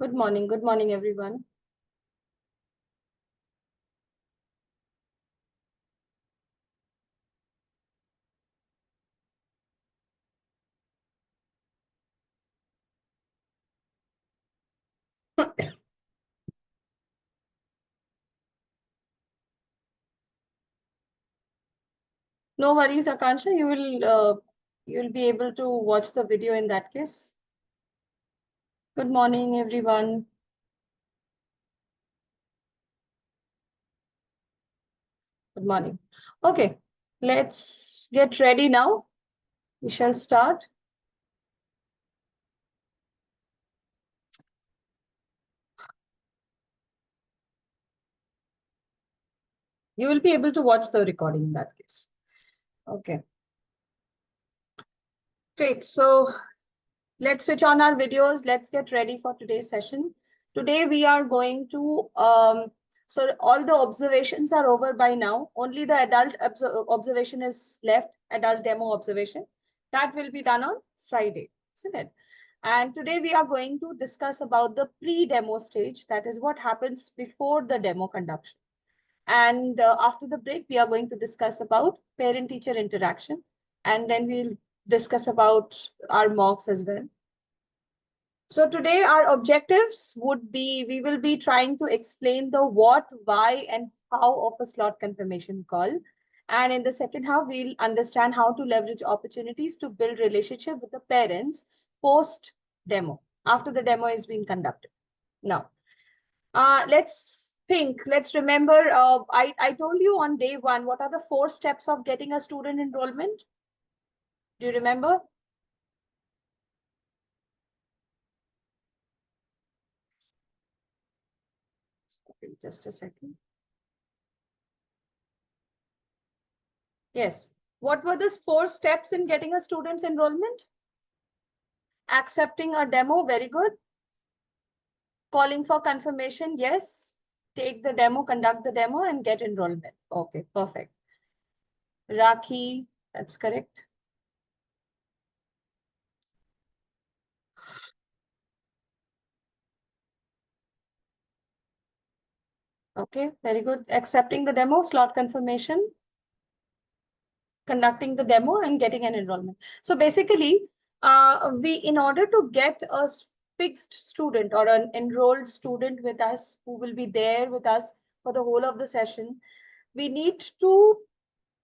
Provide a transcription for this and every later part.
Good morning, everyone. No worries, Akansha. You'll be able to watch the video in that case. Good morning, everyone. Good morning. Okay, let's get ready now. We shall start. You will be able to watch the recording in that case. Okay, great. So let's switch on our videos. Let's get ready for today's session. Today we are going to, so all the observations are over by now. Only the adult observation is left, adult demo observation. That will be done on Friday, isn't it? And today we are going to discuss about the pre-demo stage. That is what happens before the demo conduction. And after the break, we are going to discuss about parent-teacher interaction. And then we'll discuss about our mocks as well. So today our objectives would be, we will be trying to explain the what, why, and how of a slot confirmation call. And in the second half, we'll understand how to leverage opportunities to build relationship with the parents post demo, after the demo has been conducted. Now, let's remember, I told you on day one, what are the 4 steps of getting a student enrollment? Do you remember? Okay, just a second. Yes. What were the 4 steps in getting a student's enrollment? Accepting a demo, very good. Calling for confirmation, yes. Take the demo, conduct the demo, and get enrollment. Okay, perfect. Rakhi, that's correct. Okay, very good. Accepting the demo, slot confirmation, conducting the demo, and getting an enrollment. So basically, in order to get a fixed student or an enrolled student with us who will be there with us for the whole of the session, we need to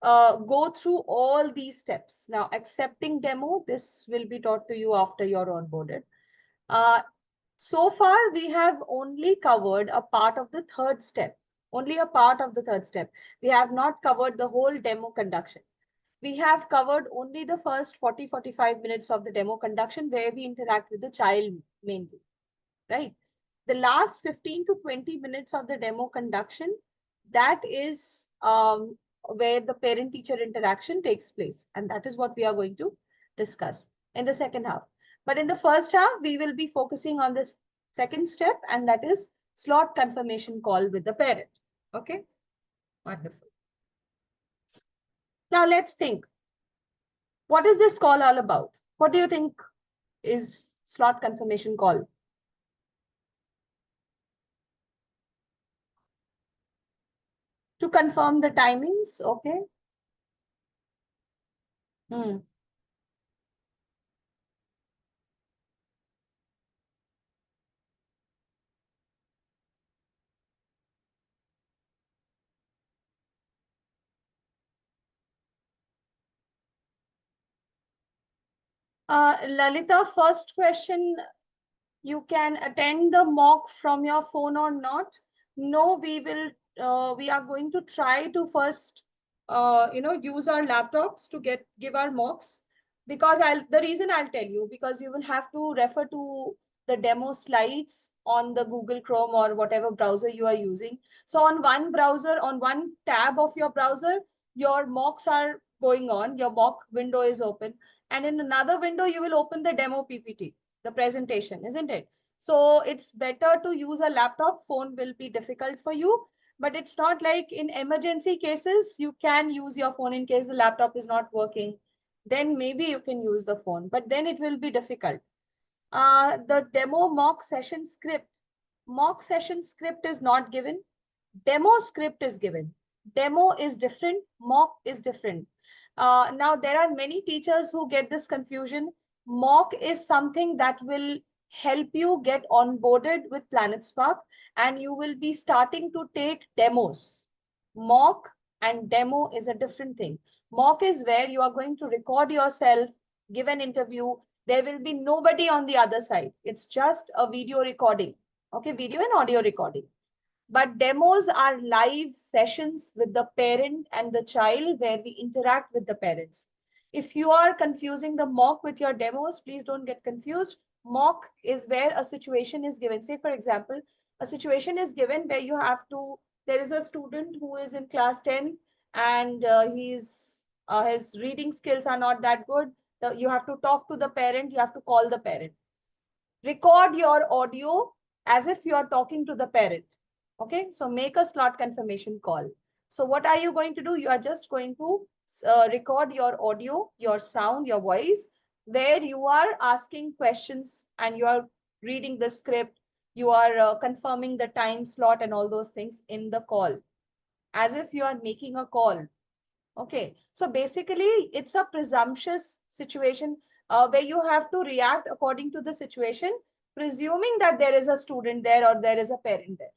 go through all these steps. Now, accepting demo, this will be taught to you after you're onboarded. So far, we have only covered a part of the third step, only a part of the third step. We have not covered the whole demo conduction. We have covered only the first 40-45 minutes of the demo conduction where we interact with the child mainly, right? The last 15 to 20 minutes of the demo conduction, that is where the parent-teacher interaction takes place. And that is what we are going to discuss in the second half. But in the first half, we will be focusing on this second step, and that is slot confirmation call with the parent. Okay, wonderful. Now let's think. What is this call all about? What do you think is slot confirmation call? To confirm the timings, okay? Hmm. Lalita, first question, you can attend the mock from your phone or not? No, we are going to try to first, use our laptops to give our mocks, because the reason I'll tell you, because you will have to refer to the demo slides on the Google Chrome or whatever browser you are using. So on one browser, on one tab of your browser, your mocks are going on, your mock window is open. And in another window, you will open the demo PPT, the presentation, isn't it? So it's better to use a laptop. Phone will be difficult for you, but it's not like in emergency cases, you can use your phone in case the laptop is not working. Then maybe you can use the phone, but then it will be difficult. The demo mock session script. Mock session script is not given. Demo script is given. Demo is different. Mock is different. Now, there are many teachers who get this confusion. Mock is something that will help you get onboarded with Planet Spark, and you will be starting to take demos. Mock and demo is a different thing. Mock is where you are going to record yourself, give an interview. There will be nobody on the other side. It's just a video recording. Okay, video and audio recording. But demos are live sessions with the parent and the child where we interact with the parents. If you are confusing the mock with your demos, please don't get confused. Mock is where a situation is given. Say, for example, a situation is given where you have to, there is a student who is in class 10 and his reading skills are not that good. You have to talk to the parent, you have to call the parent. Record your audio as if you are talking to the parent. Okay, so make a slot confirmation call. So what are you going to do? You are just going to record your audio, your sound, your voice, where you are asking questions and you are reading the script, you are confirming the time slot and all those things in the call, as if you are making a call. Okay, so basically it's a presumptuous situation where you have to react according to the situation, presuming that there is a student there or there is a parent there.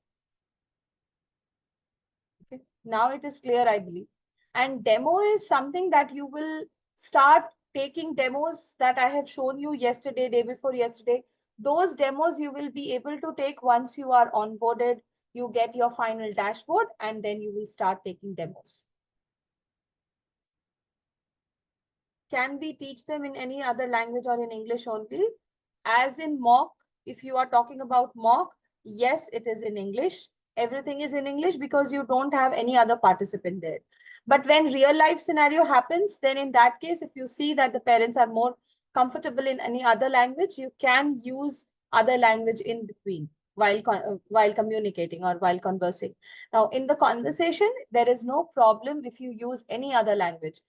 Okay, now it is clear, I believe. And demo is something that you will start taking demos that I have shown you yesterday, day before yesterday. Those demos you will be able to take once you are onboarded, you get your final dashboard, and then you will start taking demos. Can we teach them in any other language or in English only? As in mock, if you are talking about mock, yes, it is in English. Everything is in English because you don't have any other participant there. But when real life scenario happens, then in that case, if you see that the parents are more comfortable in any other language, you can use other language in between while communicating or while conversing. Now, in the conversation, there is no problem if you use any language,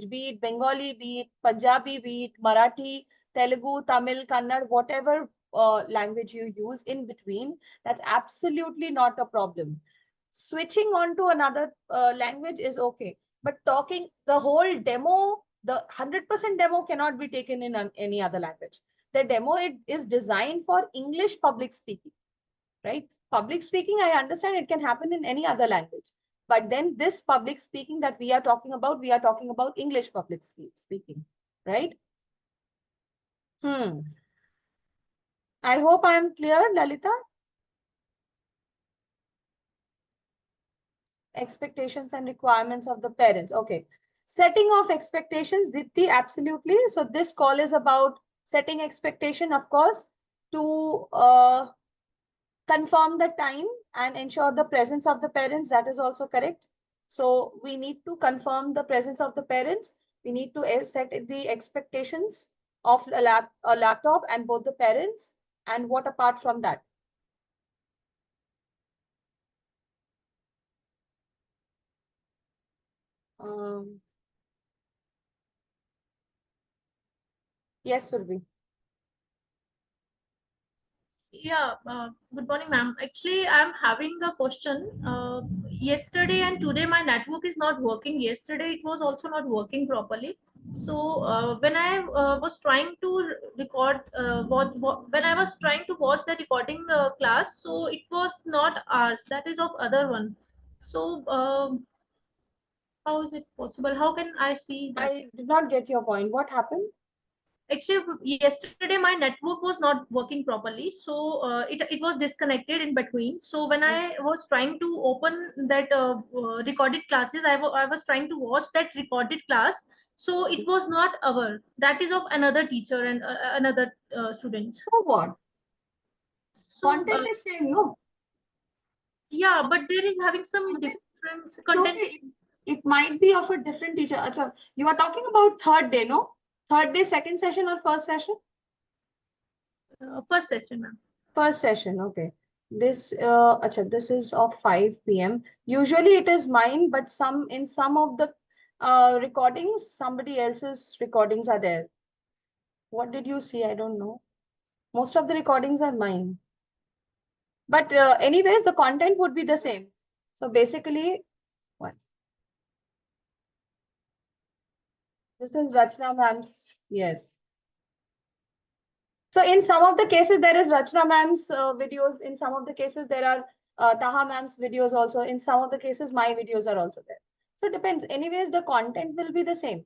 be it Bengali, be it Punjabi, be it Marathi, Telugu, Tamil, Kannada, whatever language you use in between, that's absolutely not a problem. Switching on to another language is okay, but talking the whole demo, the 100% demo cannot be taken in any other language. The demo is designed for English public speaking, right? Public speaking, I understand it can happen in any other language. But then this public speaking that we are talking about English public speaking, right? I hope I am clear, Lalita. Expectations and requirements of the parents. Okay. Setting of expectations, Dipti, absolutely. So this call is about setting expectation, of course, to confirm the time and ensure the presence of the parents. That is also correct. So we need to confirm the presence of the parents. We need to set the expectations of a laptop and both the parents. And what apart from that? Yes, Surbi. Yeah, good morning, ma'am. Actually, I'm having a question. Yesterday and today, my network is not working. Yesterday, it was also not working properly. So, when I was trying to record, when I was trying to watch the recording class, so it was not ours. That is of other one. So, how is it possible? How can I see that? I did not get your point. What happened? Actually, yesterday my network was not working properly, so it was disconnected in between. So when I was trying to open that recorded classes, I was trying to watch that recorded class. So it was not our, that is of another teacher and another students. So what? So Content is same, no? yeah, but there is having some different content. Okay, it might be of a different teacher. Achha, you are talking about third day, no? Third day, second session or first session? First session, ma'am. First session, okay. This is of 5 p.m. Usually it is mine, but in some of the recordings, somebody else's recordings are there. What did you see? I don't know. Most of the recordings are mine. But anyways, the content would be the same. So basically, what? This is Rachna ma'am's. Yes. So in some of the cases, there is Rachna ma'am's videos. In some of the cases, there are Taha ma'am's videos also. In some of the cases, my videos are also there. So it depends. Anyways, the content will be the same.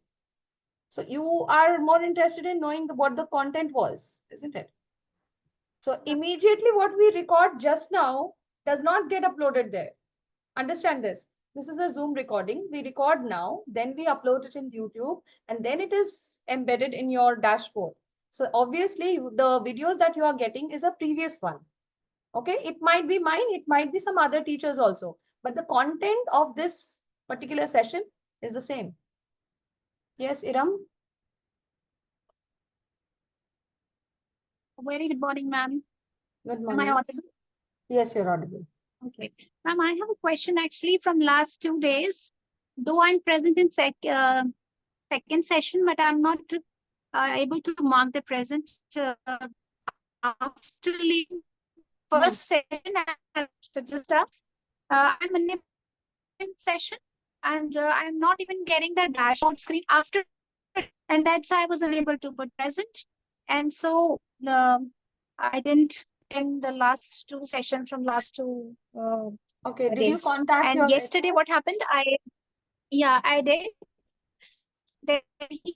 So you are more interested in knowing what the content was, isn't it? So immediately what we record just now does not get uploaded there. Understand this. This is a Zoom recording. We record now, then we upload it in YouTube, and then it is embedded in your dashboard. So obviously the videos that you are getting is a previous one. Okay, it might be mine, it might be some other teachers also, but the content of this particular session is the same. Yes, Iram? Very good morning, ma'am. Good Am morning. I audible? Yes, you're audible. Okay. Ma'am, I have a question actually from last 2 days. Though I'm present in second session, but I'm not able to mark the present after leaving first session and register. I'm unable in session and I'm not even getting the dashboard screen after, and that's why I was unable to put present. And so I didn't attend the last two sessions from last two Okay, did you days. contact And your yesterday, HR? what happened? I did. Then he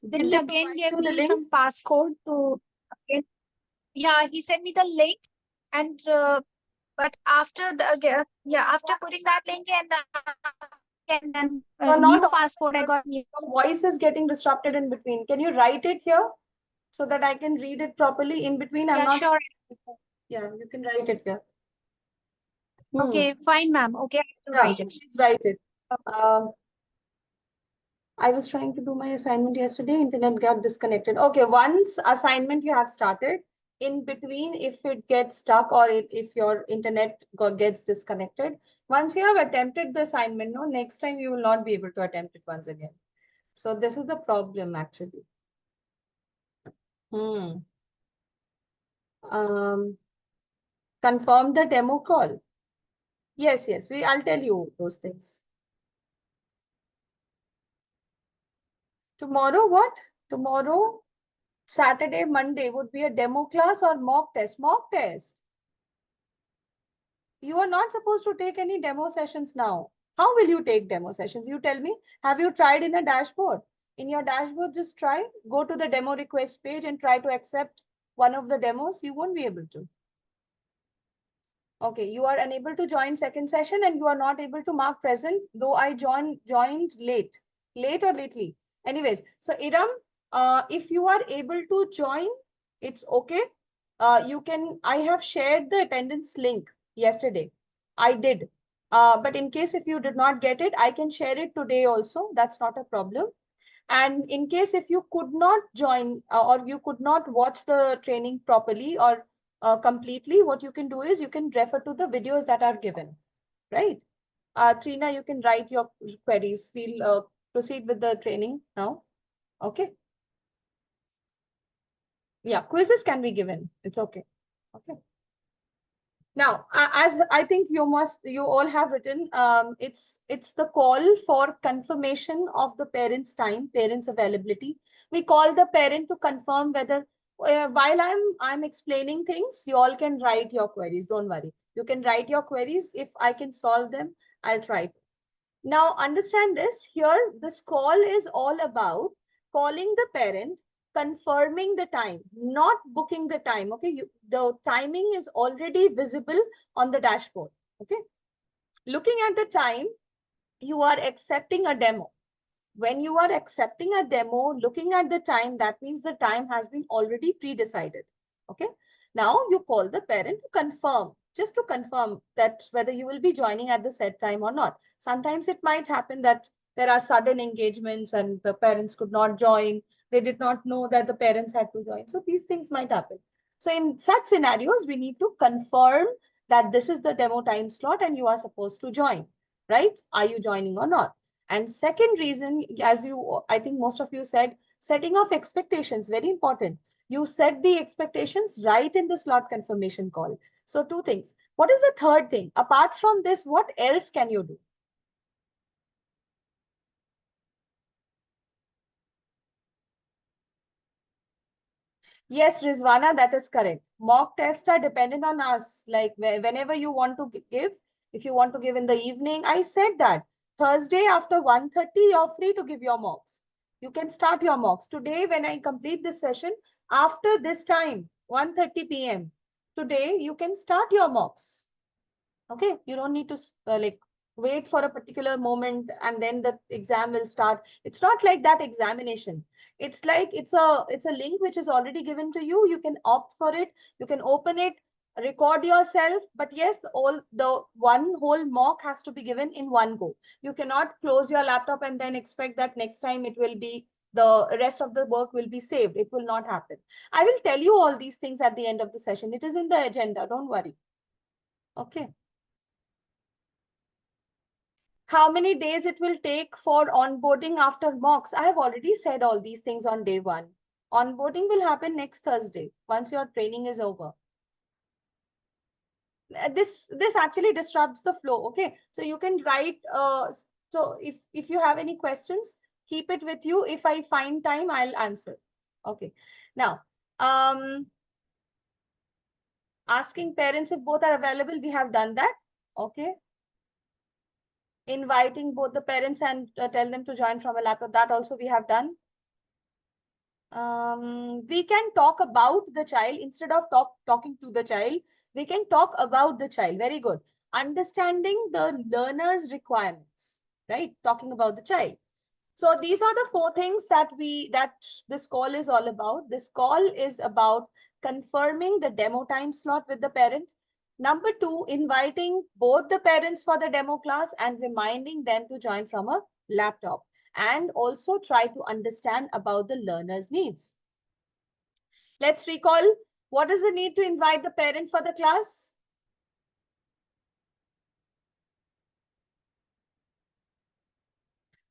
Did they again provide gave you the me link? some passcode to. Yeah, he sent me the link, and but after after putting that link and then You're new not passcode, I audible. got new. Your voice is getting disrupted in between. Can you write it here so that I can read it properly in between? I'm Yeah, not. sure. Yeah, you can write it here. Okay, fine, ma'am. Okay, I will Yeah, write it. please write it. I was trying to do my assignment yesterday. Internet got disconnected. Okay, once assignment you have started, in between, if it gets stuck or if your internet gets disconnected, once you have attempted the assignment, no, next time you will not be able to attempt it once again. So this is the problem actually. Confirm the demo call. Yes, I'll tell you those things. Tomorrow, what? Tomorrow, Saturday, Monday would be a demo class or mock test. Mock test. You are not supposed to take any demo sessions now. How will you take demo sessions? You tell me. Have you tried in a dashboard? In your dashboard, just try. Go to the demo request page and try to accept one of the demos. You won't be able to. Okay, you are unable to join second session and you are not able to mark present, though I joined late or lately. Anyways, so Iram, if you are able to join, it's okay. You can, I have shared the attendance link yesterday. I did. But in case if you did not get it, I can share it today also. That's not a problem. And in case if you could not join or you could not watch the training properly or completely, what you can do is you can refer to the videos that are given, right? Trina, you can write your queries. We'll proceed with the training now. Okay. Yeah, quizzes can be given. It's okay. Okay. Now, as I think you all have written, it's the call for confirmation of the parent's time, parent's availability. We call the parent to confirm whether, while I'm explaining things, you all can write your queries. Don't worry. You can write your queries. If I can solve them, I'll try to. Now, understand this. Here, this call is all about calling the parent, confirming the time, not booking the time. Okay, the timing is already visible on the dashboard. Okay, looking at the time, you are accepting a demo. When you are accepting a demo, looking at the time, that means the time has been already pre-decided. Okay, now you call the parent to confirm, just to confirm that whether you will be joining at the set time or not. Sometimes it might happen that there are sudden engagements and the parents could not join. They did not know that the parents had to join. So these things might happen. So in such scenarios, we need to confirm that this is the demo time slot and you are supposed to join, right? Are you joining or not? And second reason, as I think most of you said, setting of expectations, very important. You set the expectations right in the slot confirmation call. So two things. What is the third thing? Apart from this, what else can you do? Yes, Rizwana, that is correct. Mock tests are dependent on us. Like whenever you want to give, if you want to give in the evening, I said that. Thursday after 1:30, you're free to give your mocks. You can start your mocks. Today, when I complete this session, after this time, 1:30 p.m., today, you can start your mocks. Okay, you don't need to like wait for a particular moment and then the exam will start. It's not like that examination. It's like it's a link which is already given to you. You can opt for it, you can open it, record yourself. But yes, all the one whole mock has to be given in one go. You cannot close your laptop and then expect that next time it will be, the rest of the work will be saved. It will not happen. I will tell you all these things at the end of the session. It is in the agenda, don't worry. Okay. How many days it will take for onboarding after mocks? I have already said all these things on day one. Onboarding will happen next Thursday once your training is over. This actually disrupts the flow. Okay, so you can write. So if you have any questions, keep it with you. If I find time, I'll answer. Okay. Now, asking parents if both are available, we have done that. Okay. Inviting both the parents and tell them to join from a laptop, that also we have done. We can talk about the child instead of talking to the child. We can talk about the child. Very good. Understanding the learner's requirements, right? Talking about the child. So these are the four things that this call is all about. This call is about confirming the demo time slot with the parent. Number two, inviting both the parents for the demo class and reminding them to join from a laptop, and also try to understand about the learner's needs. Let's recall, what is the need to invite the parent for the class?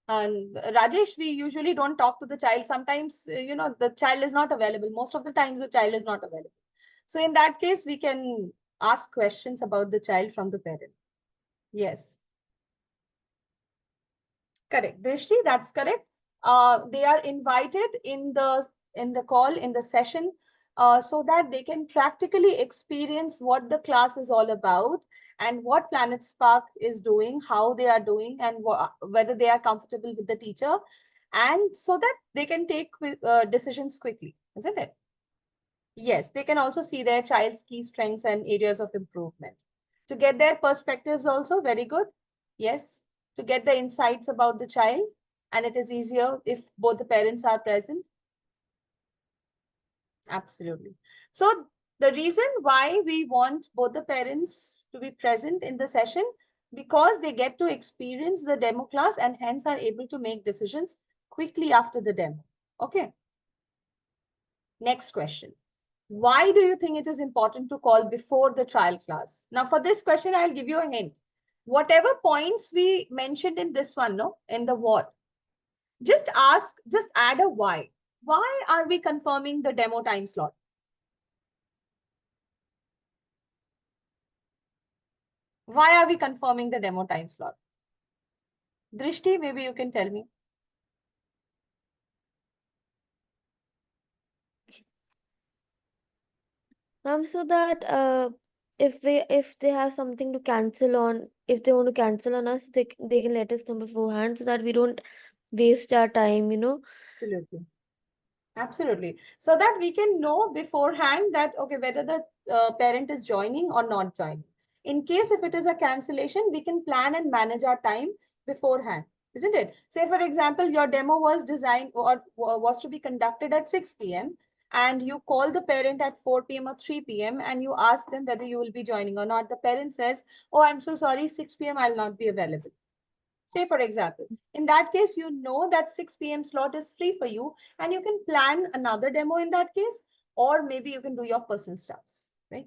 And Rajesh, we usually don't talk to the child. Sometimes, the child is not available. Most of the times the child is not available. So in that case, we can ask questions about the child from the parent. Yes. Correct. Drishti, that's correct. They are invited in the call, in the session, so that they can practically experience what the class is all about and what Planet Spark is doing, how they are doing, and whether they are comfortable with the teacher, and so that they can take decisions quickly, isn't it? Yes, they can also see their child's key strengths and areas of improvement. To get their perspectives also, very good. Yes, to get the insights about the child, and it is easier if both the parents are present. Absolutely. So the reason why we want both the parents to be present in the session, because they get to experience the demo class and hence are able to make decisions quickly after the demo. Okay. Next question. Why do you think it is important to call before the trial class? Now, for this question, I'll give you a hint. Whatever points we mentioned in this one, no, in the what, just add a why. Why are we confirming the demo time slot? Why are we confirming the demo time slot? Drishti, maybe you can tell me. So that if they have something to cancel on, if they want to cancel on us, they can let us know beforehand so that we don't waste our time, Absolutely. Absolutely. So that we can know beforehand that, okay, whether the parent is joining or not joining. In case if it is a cancellation, we can plan and manage our time beforehand, isn't it? Say, for example, your demo was designed or was to be conducted at 6 p.m. and you call the parent at 4 p.m. or 3 p.m. and you ask them whether you will be joining or not. The parent says, oh, I'm so sorry, 6 p.m. I'll not be available. Say, for example, in that case, you know that 6 p.m. slot is free for you and you can plan another demo in that case, or maybe you can do your personal stuffs, right?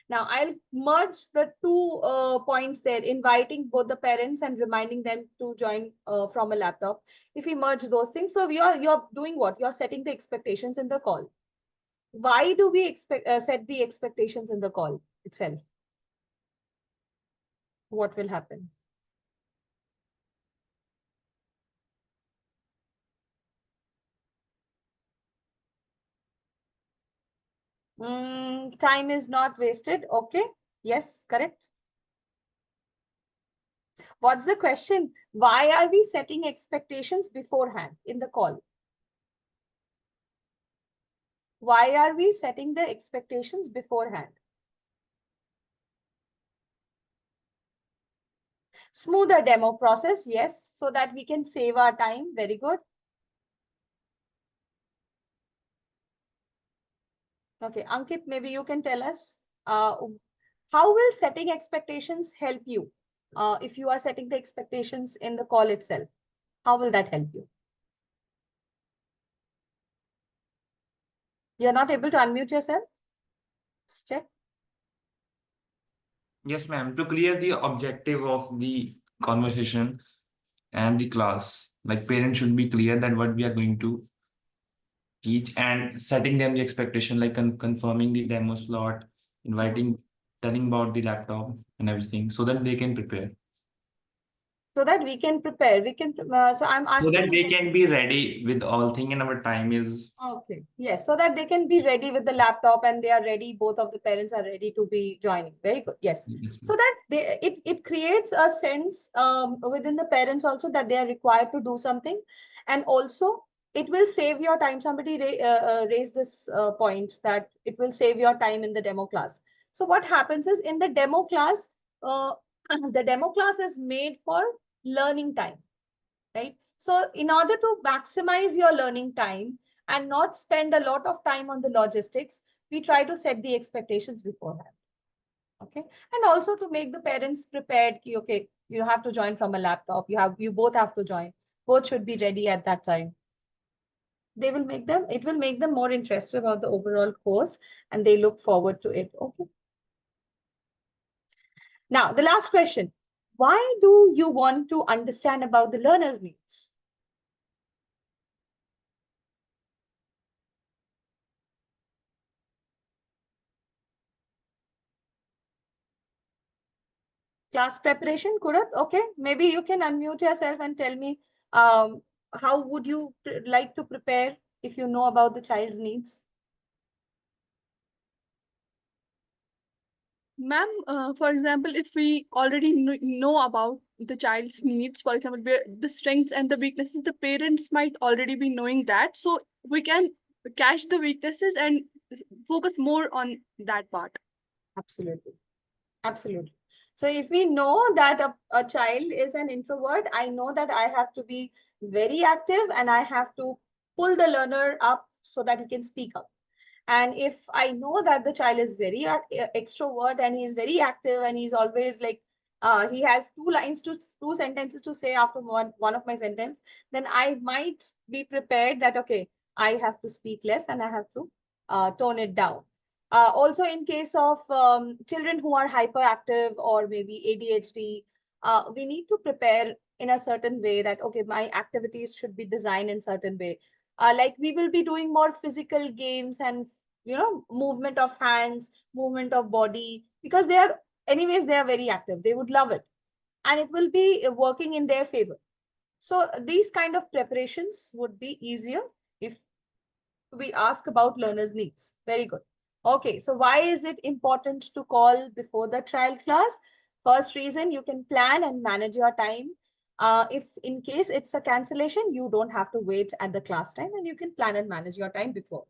Now, I'll merge the two points there, inviting both the parents and reminding them to join from a laptop. If we merge those things, so you're doing what? You're setting the expectations in the call. Why do we set the expectations in the call itself? What will happen? Time is not wasted. Okay. Yes, correct. What's the question? Why are we setting expectations beforehand in the call? Why are we setting the expectations beforehand? Smoother demo process, yes, so that we can save our time. Very good. Okay, Ankit, maybe you can tell us how will setting expectations help you? If you are setting the expectations in the call itself, how will that help you? You're not able to unmute yourself? Just check. Yes, ma'am. To clear the objective of the conversation and the class, like parents should be clear that what we are going to teach and setting them the expectation, like confirming the demo slot, inviting, telling about the laptop and everything, so that they can prepare. So that we can prepare. We can. So I'm So asking. that they can be ready with all thing, and our time is. Okay. Yes. So that they can be ready with the laptop and they are ready. Both of the parents are ready to be joining. Very good. Yes. Yes, So that it creates a sense within the parents also that they are required to do something, and also it will save your time. Somebody raised this point that it will save your time in the demo class. So what happens is in the demo class, the demo class is made for learning time, right? So in order to maximize your learning time and not spend a lot of time on the logistics, we try to set the expectations beforehand. Okay. And also to make the parents prepared, okay, you have to join from a laptop. You both have to join. Both should be ready at that time. It will make them more interested about the overall course and they look forward to it. Okay. Now, the last question. Why do you want to understand about the learner's needs? Class preparation, Kurat. Okay, maybe you can unmute yourself and tell me how would you like to prepare if you know about the child's needs? Ma'am, for example, if we already know about the child's needs, for example, the strengths and the weaknesses, the parents might already be knowing that. So we can catch the weaknesses and focus more on that part. Absolutely. Absolutely. So if we know that a child is an introvert, I know that I have to be very active and I have to pull the learner up so that he can speak up. And if I know that the child is very extrovert and he's very active and he's always like, he has two sentences to say after one of my sentence, then I might be prepared that, okay, I have to speak less and I have to tone it down. Also, in case of children who are hyperactive or maybe ADHD, we need to prepare in a certain way that, okay, my activities should be designed in certain way. Like we will be doing more physical games and, movement of hands, movement of body, because they are very active. They would love it. And it will be working in their favor. So these kind of preparations would be easier if we ask about learners' needs. Very good. Okay, so why is it important to call before the trial class? First reason, you can plan and manage your time. If in case it's a cancellation, you don't have to wait at the class time and you can plan and manage your time before.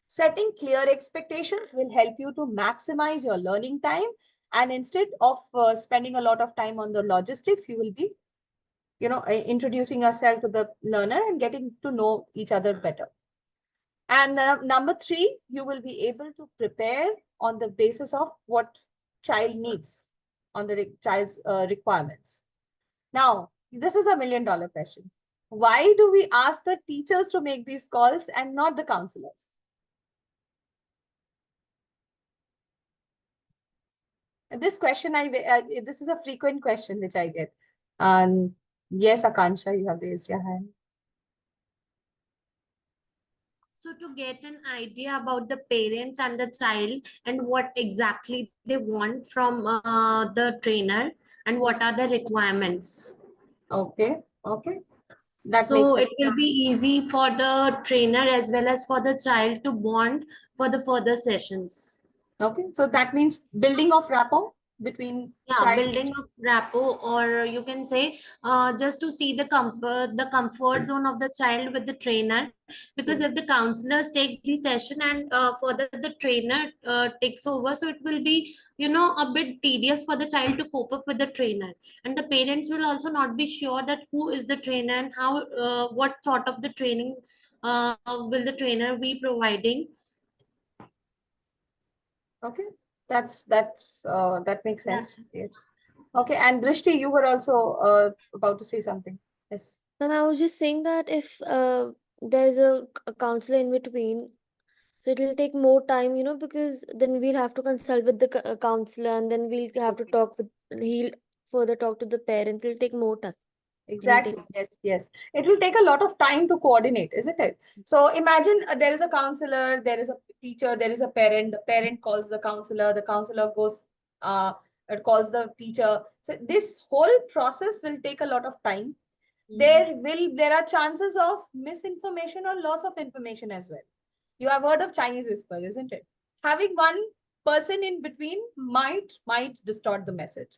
Setting clear expectations will help you to maximize your learning time. And instead of spending a lot of time on the logistics, you will be, introducing yourself to the learner and getting to know each other better. And number 3, you will be able to prepare on the basis of what child needs, on the child's requirements. Now, this is $1 million question. Why do we ask the teachers to make these calls and not the counselors? This question, this is a frequent question which I get. Yes, Akansha, you have raised your hand. So to get an idea about the parents and the child and what exactly they want from the trainer and what are the requirements. Okay, okay. That makes So sense. it will be easy for the trainer as well as for the child to bond for the further sessions. Okay, so that means building of rapport between Yeah, child. building of rapport, or you can say just to see the comfort zone of the child with the trainer. Because if the counselors take the session and further the trainer takes over, so it will be, you know, a bit tedious for the child to cope up with the trainer, and the parents will also not be sure that who is the trainer and how what sort of the training will the trainer be providing. Okay, that makes That's sense. Yes. Okay, and Drishti, you were also about to say something. Yes. And I was just saying that if there's a counselor in between, so it'll take more time, you know, because then we'll have to consult with the counselor, and then we'll have to talk with, he'll further talk to the parents. It'll take more time. It'll take. Exactly. Yes, yes. It will take a lot of time to coordinate, isn't it? So imagine there is a counselor, there is a teacher, there is a parent. The parent calls the counselor goes, calls the teacher. So this whole process will take a lot of time. There are chances of misinformation or loss of information as well. You have heard of Chinese whisper, isn't it? Having one person in between might distort the message.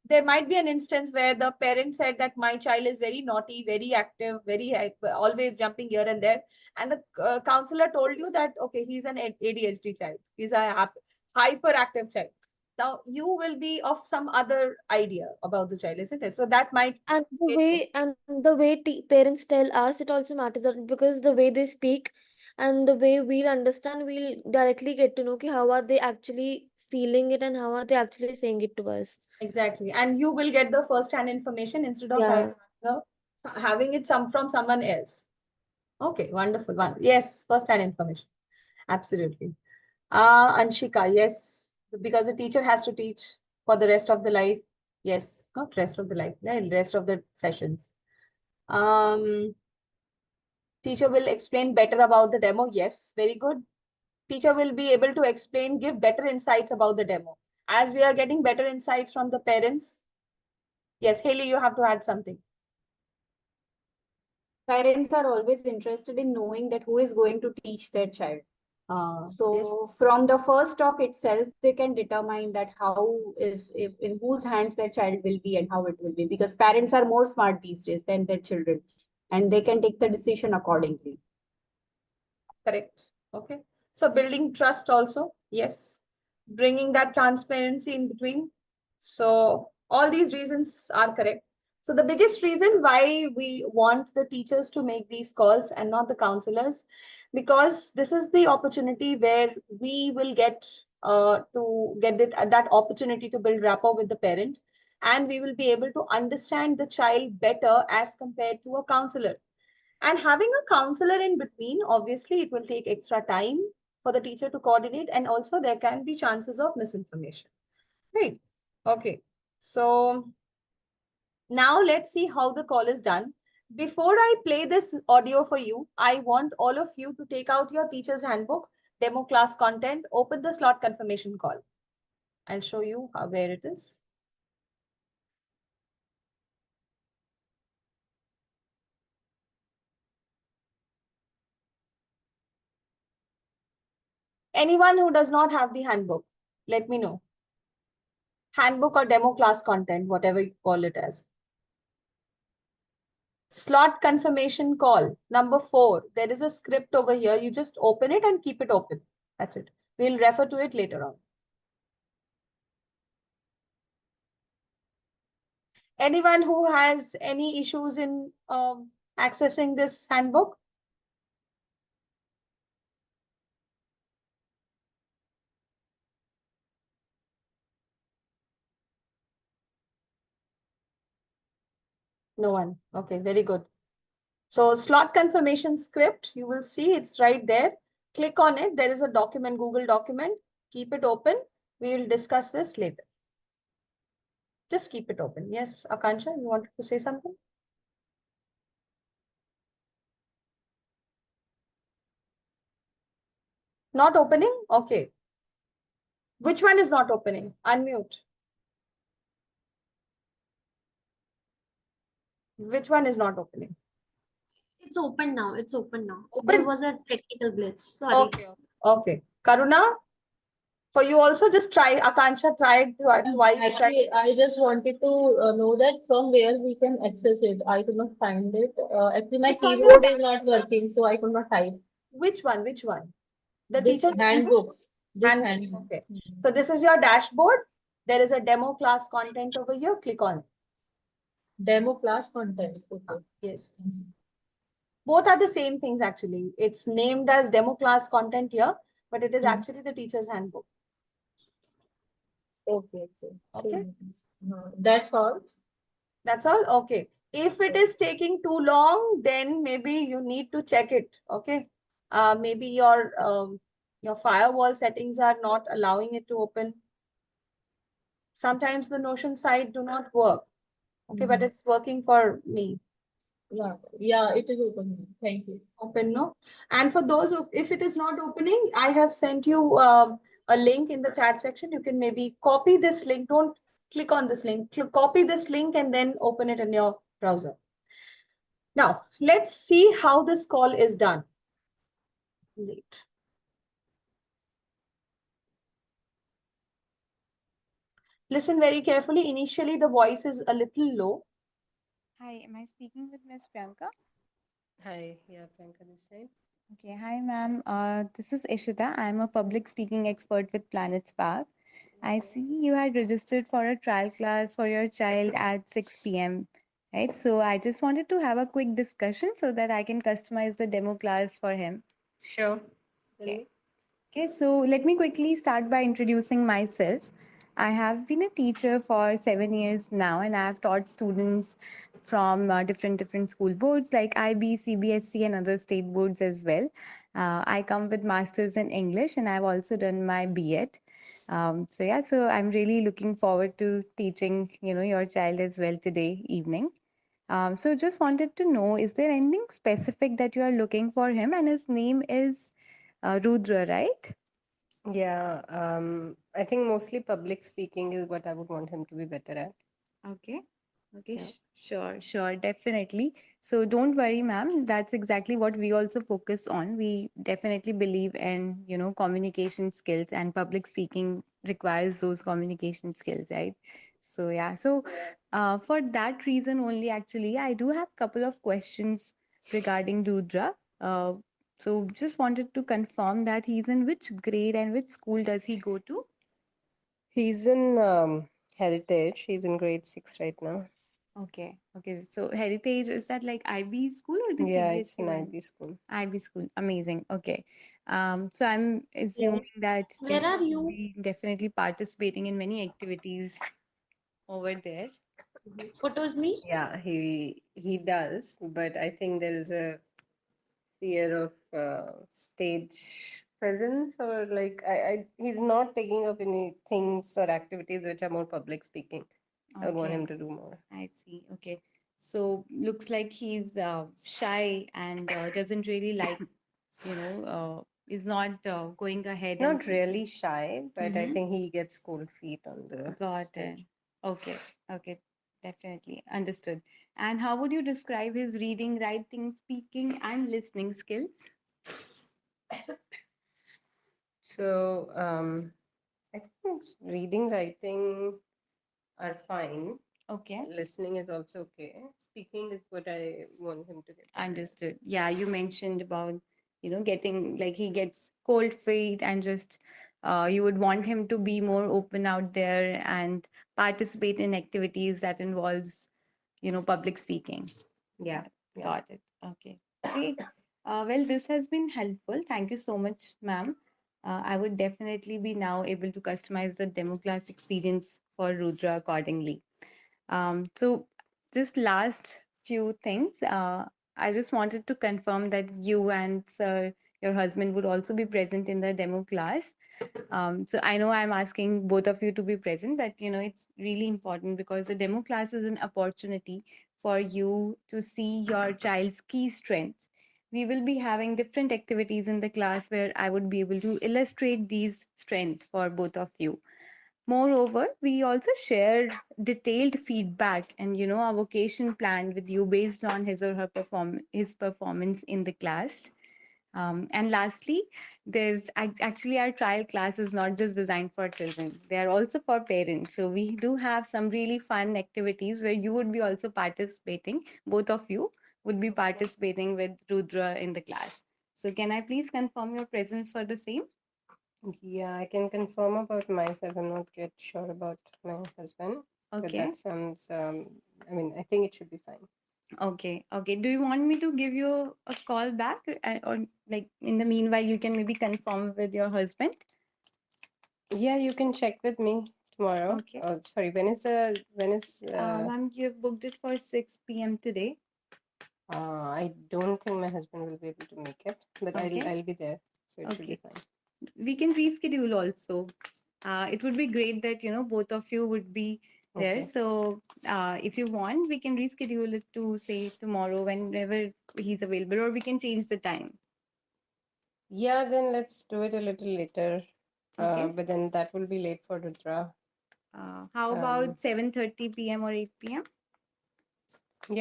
There might be an instance where the parent said that my child is very naughty, very active, very hyper, always jumping here and there, and the counselor told you that okay, he's an ADHD child, he's a hyperactive child. Now you will be of some other idea about the child, isn't it? So that might And the way parents tell us, it also matters a lot, because the way they speak and the way we'll understand, we'll directly get to know okay, how are they actually feeling it and how are they actually saying it to us. exactly, and you will get the first-hand information instead of Yeah. having it from someone else. Okay, wonderful one. Yes, first-hand information. Absolutely. Anshika, yes, because the teacher has to teach for the rest of the life. Yes, not rest of the life, rest of the sessions. Teacher will explain better about the demo. Yes, very good. Teacher will be able to explain, give better insights about the demo. As we are getting better insights from the parents. Yes, Haley, you have to add something. Parents are always interested in knowing that who is going to teach their child. Yes. So from the first talk itself, they can determine that how is if in whose hands their child will be and how it will be, because parents are more smart these days than their children, and they can take the decision accordingly. Correct. Okay. So building trust also. Yes. Bringing that transparency in between. So all these reasons are correct. So the biggest reason why we want the teachers to make these calls and not the counselors, because this is the opportunity where we will get that opportunity to build rapport with the parent, and we will be able to understand the child better as compared to a counselor. And having a counselor in between, obviously, it will take extra time for the teacher to coordinate, and also there can be chances of misinformation. Right. Okay. So now let's see how the call is done. Before I play this audio for you, I want all of you to take out your teacher's handbook, demo class content, open the slot confirmation call. I'll show you where it is. Anyone who does not have the handbook, let me know. Handbook or demo class content, whatever you call it as. Slot confirmation call, number 4. There is a script over here. You just open it and keep it open. That's it. We'll refer to it later on. Anyone who has any issues in accessing this handbook? No one. Okay, very good. So slot confirmation script, you will see it's right there. Click on it. There is a document, Google document. Keep it open. We will discuss this later. Just keep it open. Yes, Akansha, you wanted to say something? Not opening? Okay. Which one is not opening? Unmute. Which one is not opening? It's open now. It's open now. Open? There was a technical glitch. Sorry. Okay. Okay. Karuna, for you also just try. Akansha tried twice. Actually, I just wanted to know that from where we can access it. I could not find it. Actually, my Which one keyboard is not working, so I could not type. Which one? Which one? The This teacher's handbooks. This handbook. handbook. Okay. So this is your dashboard. There is a demo class content over here. Click on it. Demo class content. Okay. Yes. Both are the same things actually. It's named as demo class content here, but it is actually the teacher's handbook. Okay. Okay. That's all. That's all. Okay. If it is taking too long, then maybe you need to check it. Okay. Maybe your firewall settings are not allowing it to open. Sometimes the Notion site do not work. Okay, but it's working for me. Yeah, it is open. Thank you. Open, no? And for those who, if it is not opening, I have sent you a link in the chat section. You can maybe copy this link. Don't click on this link. Copy this link and then open it in your browser. Now, let's see how this call is done. Wait. Listen very carefully. Initially, the voice is a little low. Hi, am I speaking with Ms. Priyanka? Hi, yeah, Priyanka this side. Okay, hi ma'am. This is Ishita. I'm a public speaking expert with Planet Spark. I see you had registered for a trial class for your child at 6 p.m. Right? So I just wanted to have a quick discussion so that I can customize the demo class for him. Sure. Okay. Okay, so let me quickly start by introducing myself. I have been a teacher for 7 years now, and I have taught students from different school boards like IB, CBSC, and other state boards as well. I come with masters in English, and I've also done my B.Ed. So I'm really looking forward to teaching, your child as well today evening. So just wanted to know, is there anything specific that you are looking for him? And his name is Rudra, right? Yeah, I think mostly public speaking is what I would want him to be better at. Okay. Okay, Yeah. sure, definitely. So don't worry, ma'am. That's exactly what we also focus on. We definitely believe in, communication skills, and public speaking requires those communication skills, right? So yeah. So for that reason only, actually, I do have a couple of questions regarding Rudra. So just wanted to confirm that he's in which grade and which school does he go to? He's in Heritage. He's in grade 6 right now. Okay. So Heritage, is that like IB school or the Yeah, it's CBSE an one? IB school. IB school. Amazing. Okay. So I'm assuming that Where are you? will be definitely participating in many activities over there. Photos me? Yeah, he does, but I think there is a fear of stage presence, or like he's not taking up any things or activities which are more public speaking. I would want him Okay. to do more. I see. Okay. So looks like he's shy and doesn't really like, is not going ahead He's and not really shy, but I Mhm. think he gets cold feet on the Got it. stage. Okay, definitely understood. And how would you describe his reading, writing, speaking, and listening skills? So I think reading, writing are fine. Okay, Listening is also okay. Speaking is what I want him to get better at. understood. Yeah, you mentioned about, getting like he gets cold feet and just you would want him to be more open out there and participate in activities that involves, public speaking. Yeah. Got it. Okay, great. Well, this has been helpful. Thank you so much, ma'am. I would definitely be now able to customize the demo class experience for Rudra accordingly. So just last few things. I just wanted to confirm that you and sir, your husband would also be present in the demo class. So I know I'm asking both of you to be present, but it's really important because the demo class is an opportunity for you to see your child's key strengths, we will be having different activities in the class where I would be able to illustrate these strengths for both of you. Moreover, we also shared detailed feedback and our vocation plan with you based on his or her performance in the class. And lastly, actually our trial class is not just designed for children; they are also for parents. So we do have some really fun activities where you would be also participating. Both of you would be participating with Rudra in the class. So can I please confirm your presence for the same? Yeah, I can confirm about myself. I'm not yet sure about my husband, but Okay. that sounds, I mean, I think it should be fine. Okay. Okay. Do you want me to give you a call back, or like in the meanwhile you can maybe confirm with your husband? Yeah, you can check with me tomorrow. Okay. Oh, sorry, when is Ma'am, you've booked it for 6 p.m. today. I don't think my husband will be able to make it, but Okay. I'll be there, so it should be Okay. fine. We can reschedule also. It would be great that both of you would be there. Okay. So if you want, we can reschedule it to say tomorrow whenever he's available, or we can change the time. Yeah, then let's do it a little later. Okay. But then that will be late for Rudra. How Um, about 7:30 p.m. or 8 p.m.?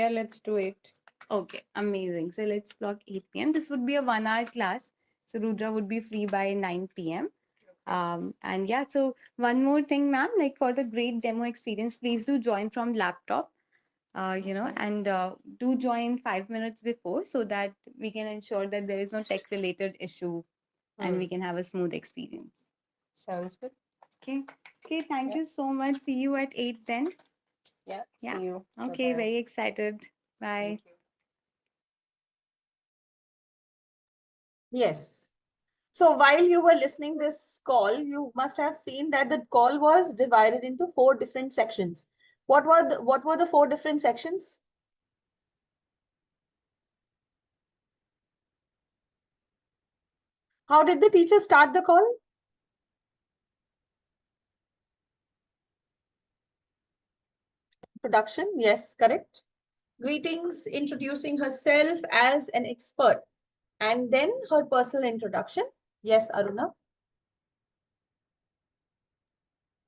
Yeah, let's do it. Okay, amazing. So let's block 8 p.m. This would be a 1 hour class. So Rudra would be free by 9 p.m. And yeah, so one more thing, ma'am, like for the great demo experience, please do join from laptop, and do join 5 minutes before so that we can ensure that there is no tech related issue and we can have a smooth experience. Sounds good. Okay. Okay, thank Yeah. you so much. See you at 8 then. Yeah, Yeah. see you. Okay, Bye-bye. very excited. Bye. Thank you. Yes. So while you were listening this call, you must have seen that the call was divided into 4 different sections. What were the 4 different sections? How did the teacher start the call? Introduction, yes, correct. Greetings, introducing herself as an expert. And then her personal introduction. Yes, Aruna.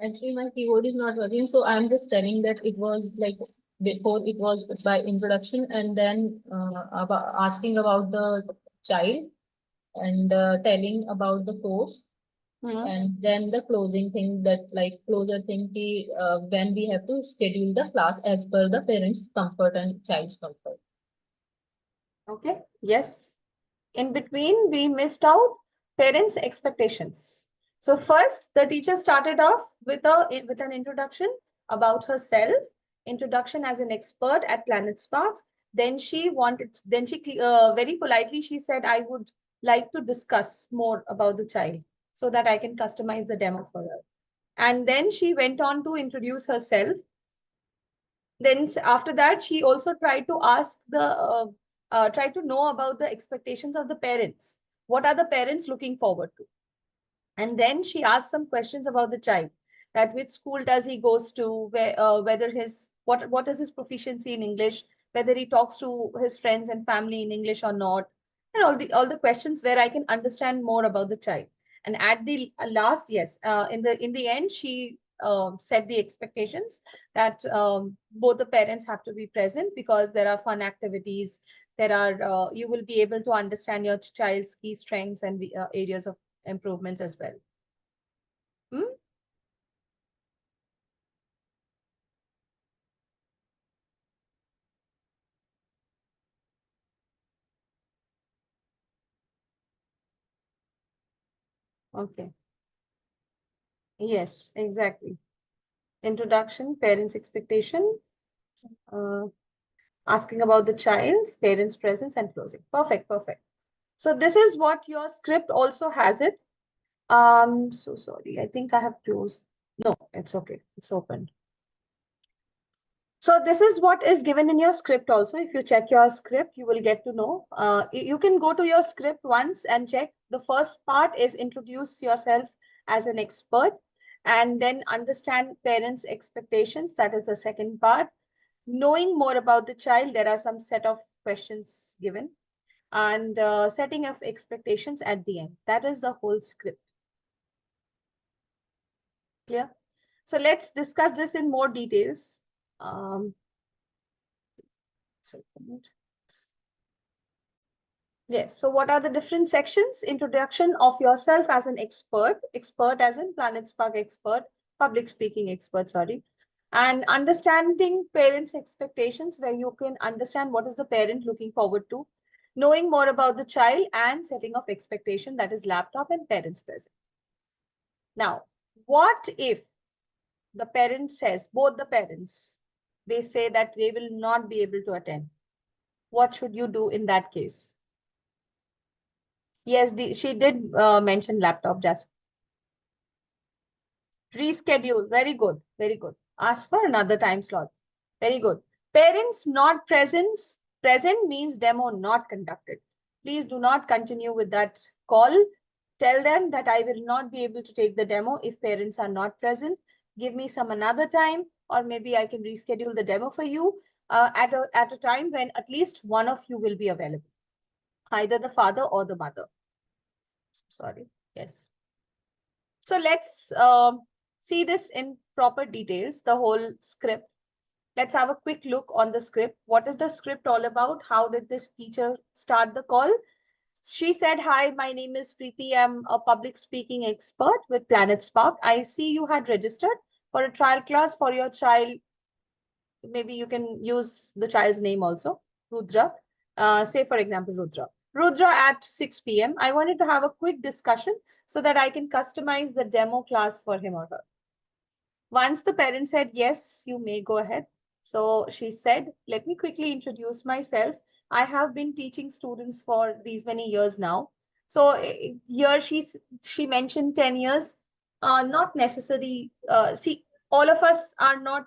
Actually, my keyboard is not working, so I'm just telling that it was like before it was by introduction, and then about asking about the child, and telling about the course, and then the closing thing, that like closer thing when we have to schedule the class as per the parents' comfort and child's comfort. Okay, yes. In between, we missed out parents' expectations. So first, the teacher started off with an introduction about herself, introduction as an expert at Planet Spark. Then she very politely, she said, I would like to discuss more about the child so that I can customize the demo for her. And then she went on to introduce herself. Then after that, she also tried to try to know about the expectations of the parents. What are the parents looking forward to? And then she asked some questions about the child, that which school does he goes to, whether what is his proficiency in English, whether he talks to his friends and family in English or not, and all the questions where I can understand more about the child. And at the last, yes, in the end, she set the expectations that both the parents have to be present because there are fun activities. You will be able to understand your child's key strengths and the areas of improvements as well. Okay. Yes, exactly. Introduction, parents' expectation, asking about the child's parents' presence, and closing. Perfect, perfect. So this is what your script also has it. So sorry. I think I have closed. No, it's okay. It's open. So this is what is given in your script also. If you check your script, you will get to know. You can go to your script once and check. The first part is introduce yourself as an expert and then understand parents' expectations. That is the second part. Knowing more about the child, there are some set of questions given. and setting of expectations at the end. That is the whole script. Clear? So let's discuss this in more details. Yes, so what are the different sections? Introduction of yourself as an expert, expert as in Planet Spark expert, public speaking expert, sorry. And understanding parents' expectations, where you can understand what is the parent looking forward to, knowing more about the child, and setting of expectation, that is laptop and parents present. Now, what if the parent says, both the parents, they say that they will not be able to attend? What should you do in that case? Yes, she did mention laptop, Jasmine. Reschedule. Very good. Very good. Ask for another time slot. Very good. Parents not present means demo not conducted. Please do not continue with that call. Tell them that I will not be able to take the demo if parents are not present. Give me some another time, or maybe I can reschedule the demo for you at a time when at least one of you will be available, either the father or the mother. Sorry. Yes. So let's see this in proper details, the whole script. Let's have a quick look on the script. What is the script all about? How did this teacher start the call? She said, hi, my name is Preeti. I'm a public speaking expert with Planet Spark. I see you had registered for a trial class for your child. Maybe you can use the child's name also, Rudra. Say, for example, Rudra. Rudra at 6 p.m. I wanted to have a quick discussion so that I can customize the demo class for him or her. Once the parent said, yes, you may go ahead. So she said, let me quickly introduce myself. I have been teaching students for these many years now. So here she mentioned 10 years, not necessary. See, all of us are not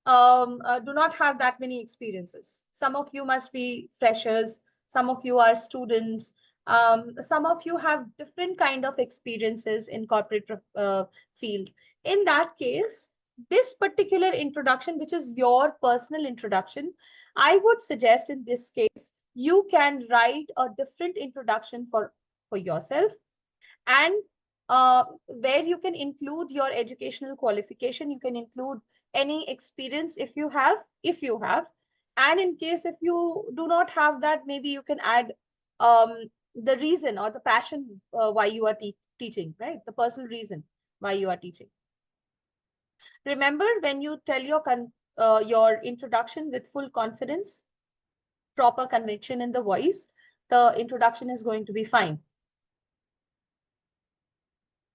do not have that many experiences. Some of you must be freshers, some of you are students, some of you have different kind of experiences in corporate field. In that case, this particular introduction, which is your personal introduction, I would suggest in this case, you can write a different introduction for yourself, and where you can include your educational qualification, you can include any experience if you have, and in case if you do not have that, maybe you can add the reason or the passion why you are teaching, right? The personal reason why you are teaching. Remember, when you tell your introduction with full confidence, proper conviction in the voice, the introduction is going to be fine.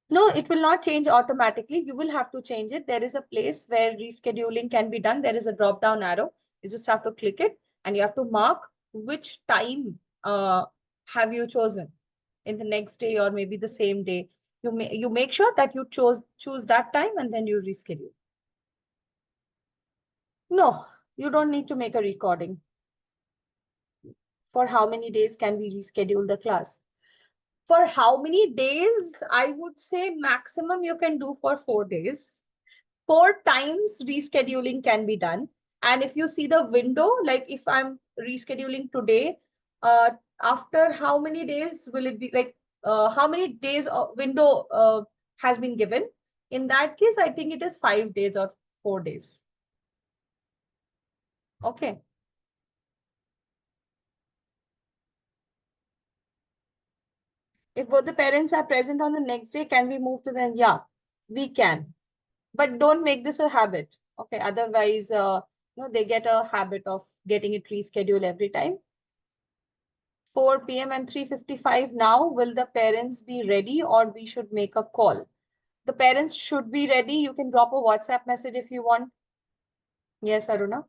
No, it will not change automatically. You will have to change it. There is a place where rescheduling can be done. There is a drop-down arrow. You just have to click it and you have to mark which time have you chosen in the next day or maybe the same day. You make sure that you choose that time and then you reschedule. No, you don't need to make a recording. For how many days can we reschedule the class? For how many days? I would say maximum you can do for 4 days. 4 times rescheduling can be done. And if you see the window, like if I'm rescheduling today, after how many days will it be, like how many days window has been given? In that case, I think it is 5 days or 4 days. Okay. If both the parents are present on the next day, can we move to the, yeah, we can. But don't make this a habit. Okay, otherwise, they get a habit of getting it rescheduled every time. 4 p.m. and 3:55 now, will the parents be ready or we should make a call? The parents should be ready. You can drop a WhatsApp message if you want. Yes, Aruna?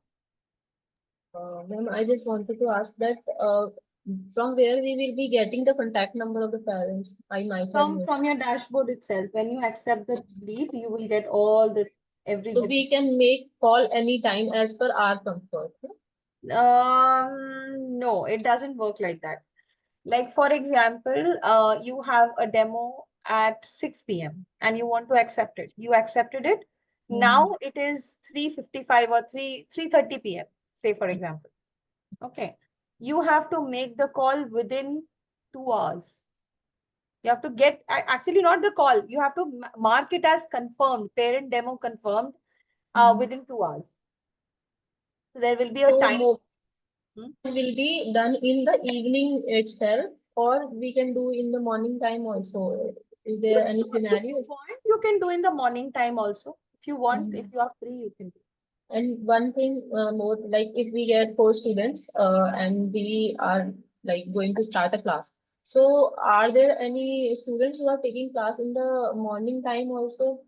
Ma'am, I just wanted to ask that from where we will be getting the contact number of the parents? I might have missed. From your dashboard itself. When you accept the leave, you will get all the everything. So we can make call anytime as per our comfort. No, it doesn't work like that. Like, for example, you have a demo at 6 p.m. and you want to accept it. You accepted it. Now it is 3:55 or 3:30 p.m., say, for example. Okay. you have to make the call within 2 hours. You have to get, actually not the call, you have to mark it as confirmed, parent demo confirmed within 2 hours. So there will be a So time. more Hmm? will be done in the evening itself, or we can do in the morning time also. Is there any If you scenario? want, you can do in the morning time also. If you want, if you are free, you can do. And one thing more, like if we get 4 students and we are like going to start a class. So are there any students who are taking class in the morning time also?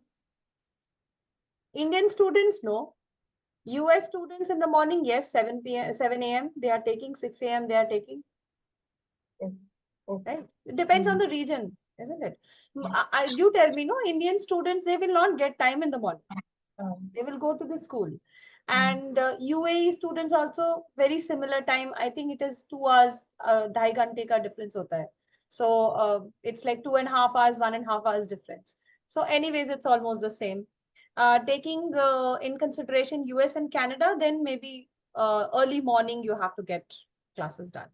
Indian students, no. US students in the morning, yes, 7 p.m., 7 a.m. they are taking, 6 a.m. they are taking. Okay. Right? It depends on the region, isn't it? You tell me, no, Indian students, they will not get time in the morning. They will go to the school. And UAE students also very similar time. I think it is 2 hours, 2.5 घंटे का difference होता है. So it's like 2.5 hours, 1.5 hours difference. So anyways, it's almost the same. Taking in consideration US and Canada, then maybe early morning you have to get classes done.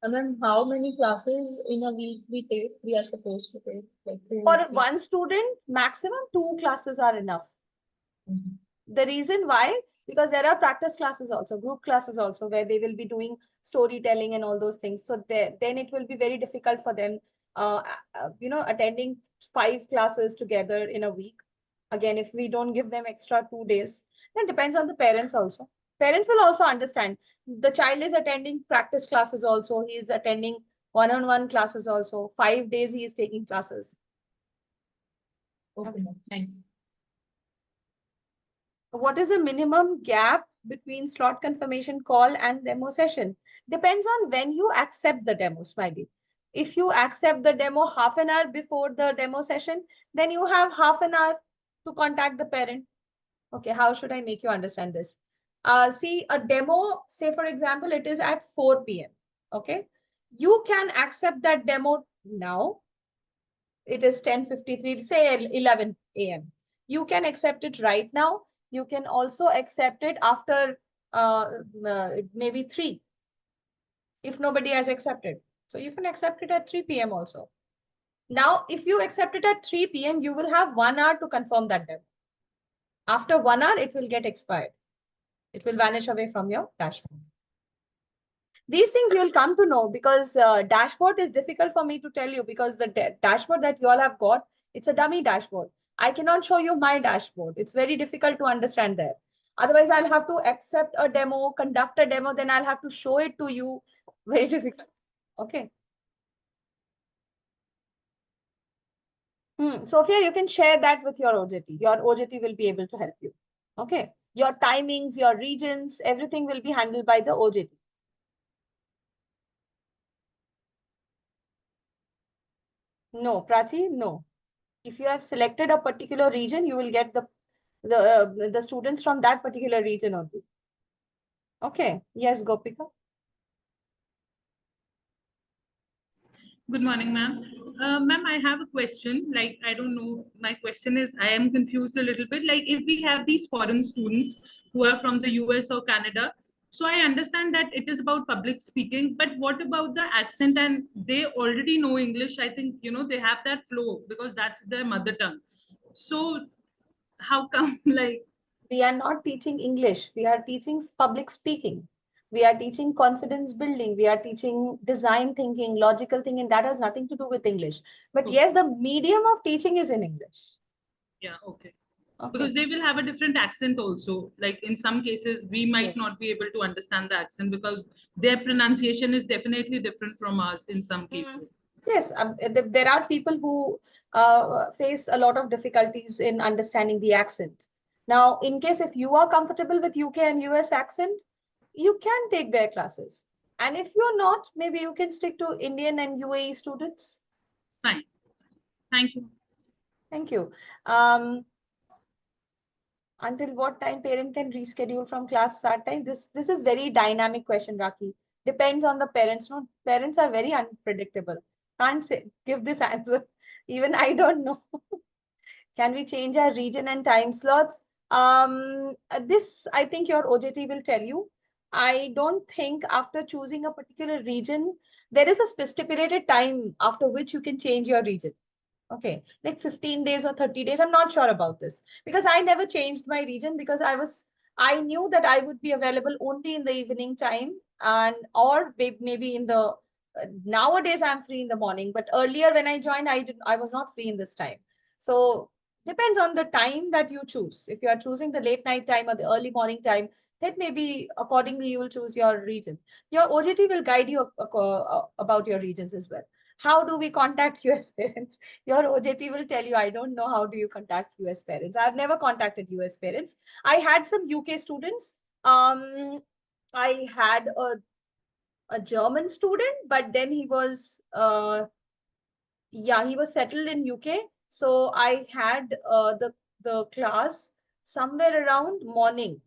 Ma'am, how many classes in a week we are supposed to take? Like 2, For 3? one student, maximum 2 classes are enough. Mhm. The reason why, because there are practice classes also, group classes also, where they will be doing storytelling and all those things. So then it will be very difficult for them, attending 5 classes together in a week. Again, if we don't give them extra 2 days, then depends on the parents also. Parents will also understand. The child is attending practice classes also. He is attending one-on-one classes also. 5 days he is taking classes. Okay, ma'am. Thank you. What is the minimum gap between slot confirmation call and demo session? Depends on when you accept the demo, Smiley. If you accept the demo half an hour before the demo session, then you have half an hour to contact the parent. Okay, how should I make you understand this? See, a demo, say for example, it is at 4 p.m. Okay, you can accept that demo now. It is 10:53, say 11 a.m. You can accept it right now. You can also accept it after maybe 3, if nobody has accepted. So you can accept it at 3 p.m. also. Now, if you accept it at 3 p.m., you will have 1 hour to confirm that demo. After 1 hour, it will get expired. It will vanish away from your dashboard. These things you'll come to know, because dashboard is difficult for me to tell you, because the dashboard that you all have got, it's a dummy dashboard. I cannot show you my dashboard. It's very difficult to understand there. Otherwise, I'll have to accept a demo, conduct a demo, then I'll have to show it to you. Very difficult. Okay. Sophia, you can share that with your OJT. Your OJT will be able to help you. Okay. Your timings, your regions, everything will be handled by the OJT. No, Prachi, no. If you have selected a particular region, you will get the students from that particular region only. Okay. Yes, Gopika. Good morning, ma'am. Ma'am, I have a question. Like, I don't know. My question is, I am confused a little bit. Like, if we have these foreign students who are from the US or Canada, so I understand that it is about public speaking, but what about the accent? And they already know English. I think, they have that flow because that's their mother tongue. So how come, like, We are not teaching English. We are teaching public speaking. We are teaching confidence building. We are teaching design thinking, logical thinking. That has nothing to do with English. But Okay. yes, the medium of teaching is in English. Yeah, okay. Okay. Because they will have a different accent also. Like in some cases, we might Yes. not be able to understand the accent because their pronunciation is definitely different from ours in some cases. Yes, there are people who face a lot of difficulties in understanding the accent. Now, in case if you are comfortable with UK and US accent, you can take their classes. And if you're not, maybe you can stick to Indian and UAE students. Fine. Thank you. Thank you. Until what time parent can reschedule from class start time? This is very dynamic question, Raki. Depends on the parents. No, parents are very unpredictable. Can't say give this answer. Even I don't know. Can we change our region and time slots? This I think your OJT will tell you. I don't think after choosing a particular region, there is a stipulated time after which you can change your region. Okay, like 15 days or 30 days. I'm not sure about this because I never changed my region because I knew that I would be available only in the evening time and or maybe in the nowadays I'm free in the morning, but earlier when I joined, I was not free in this time. So depends on the time that you choose. If you are choosing the late night time or the early morning time, then maybe accordingly you will choose your region. Your OJT will guide you about your regions as well. How do we contact US parents? Your OJT will tell you, I don't know how do you contact US parents. I've never contacted US parents. I had some UK students. I had a German student, but then he was he was settled in UK. So I had the class somewhere around morning.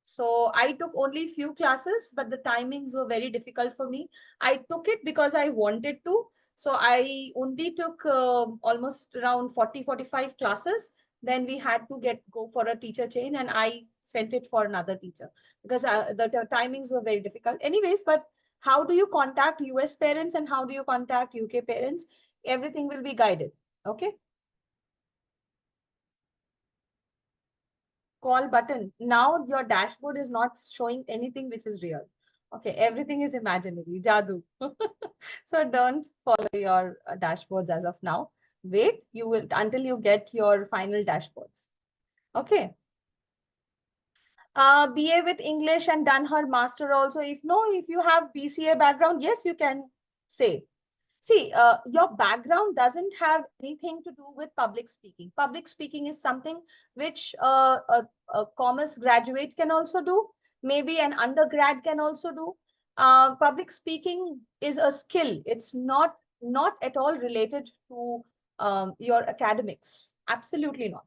So I took only few classes, but the timings were very difficult for me. I took it because I wanted to. So I only took almost around 40-45 classes. Then we had to go for a teacher change and I sent it for another teacher because the timings were very difficult. Anyways, but how do you contact US parents and how do you contact UK parents? Everything will be guided. Okay. Call button. Now your dashboard is not showing anything which is real. Okay, everything is imaginary. Jadoo. So don't follow your dashboards as of now. Wait, you will until you get your final dashboards. Okay. BA with English and done her master also. If you have BCA background, yes, you can say. See, your background doesn't have anything to do with public speaking. Public speaking is something which a commerce graduate can also do. Maybe an undergrad can also do. Public speaking is a skill. It's not at all related to your academics. Absolutely not.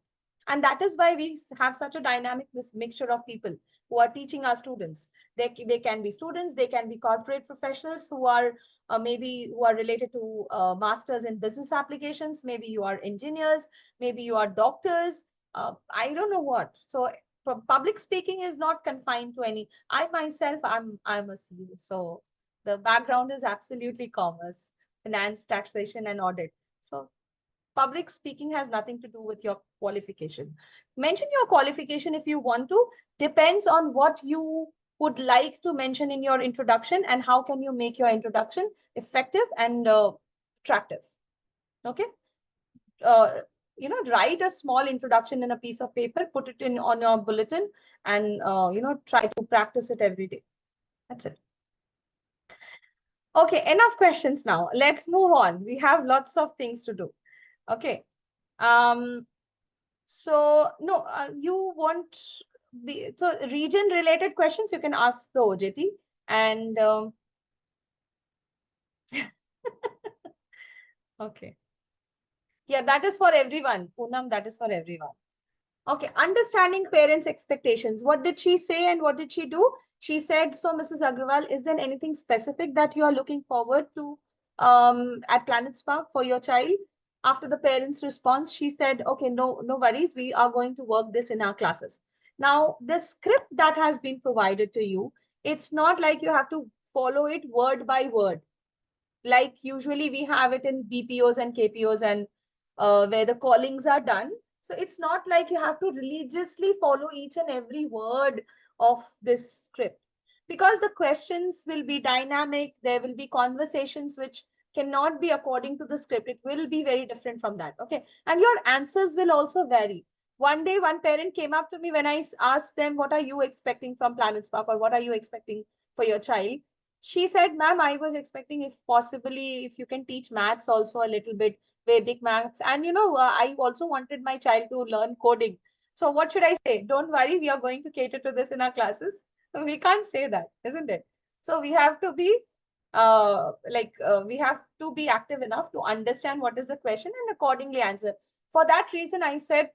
And that is why we have such a dynamic mixture of people who are teaching our students. They can be students, they can be corporate professionals who are maybe who are related to masters in business applications. Maybe you are engineers, maybe you are doctors. I don't know what. So public speaking is not confined to any. I myself, I'm a CU. So the background is absolutely commerce, finance, taxation, and audit. So public speaking has nothing to do with your qualification. Mention your qualification if you want to. Depends on what you would like to mention in your introduction and how can you make your introduction effective and attractive. Okay. Write a small introduction in a piece of paper, put it on your bulletin and, try to practice it every day. That's it. Okay, enough questions now. Let's move on. We have lots of things to do. Okay. So no, you want so region related questions you can ask the OJT and okay. Yeah, that is for everyone. Poonam, that is for everyone. Okay, understanding parents' expectations. What did she say and what did she do? She said, so Mrs. Agrawal, is there anything specific that you are looking forward to at Planet Spark for your child? After the parents' response, she said, okay, no worries. We are going to work this in our classes. Now, the script that has been provided to you, it's not like you have to follow it word by word. Like usually we have it in BPOs and KPOs and where the callings are done. So it's not like you have to religiously follow each and every word of this script because the questions will be dynamic. There will be conversations which cannot be according to the script. It will be very different from that. Okay. And your answers will also vary. One day, one parent came up to me when I asked them, what are you expecting from Planet Spark or what are you expecting for your child? She said, ma'am, I was expecting if you can teach maths also a little bit, Vedic maths. And, I also wanted my child to learn coding. So what should I say? Don't worry, we are going to cater to this in our classes. We can't say that, isn't it? So we have to be we have to be active enough to understand what is the question and accordingly answer. For that reason, I said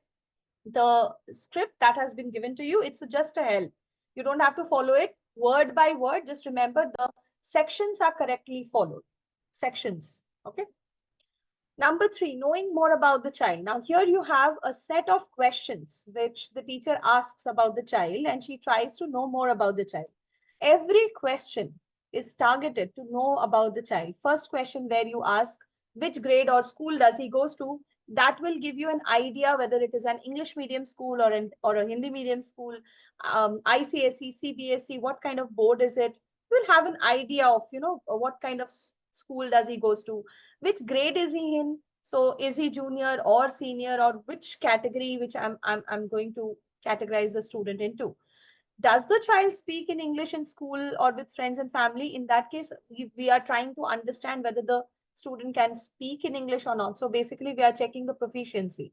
the script that has been given to you, it's just a help. You don't have to follow it word by word. Just remember the sections are correctly followed. Sections. Okay. Number 3, knowing more about the child. Now here you have a set of questions which the teacher asks about the child and she tries to know more about the child. Every question is targeted to know about the child. First question where you ask which grade or school does he goes to, that will give you an idea whether it is an English medium school or a Hindi medium school, ICSE, CBSE, what kind of board is it. You will have an idea of, what kind of school does he goes to, which grade is he in. So is he junior or senior, or which category which I'm going to categorize the student into. Does the child speak in English in school or with friends and family? In that case, we are trying to understand whether the student can speak in English or not. So basically, we are checking the proficiency.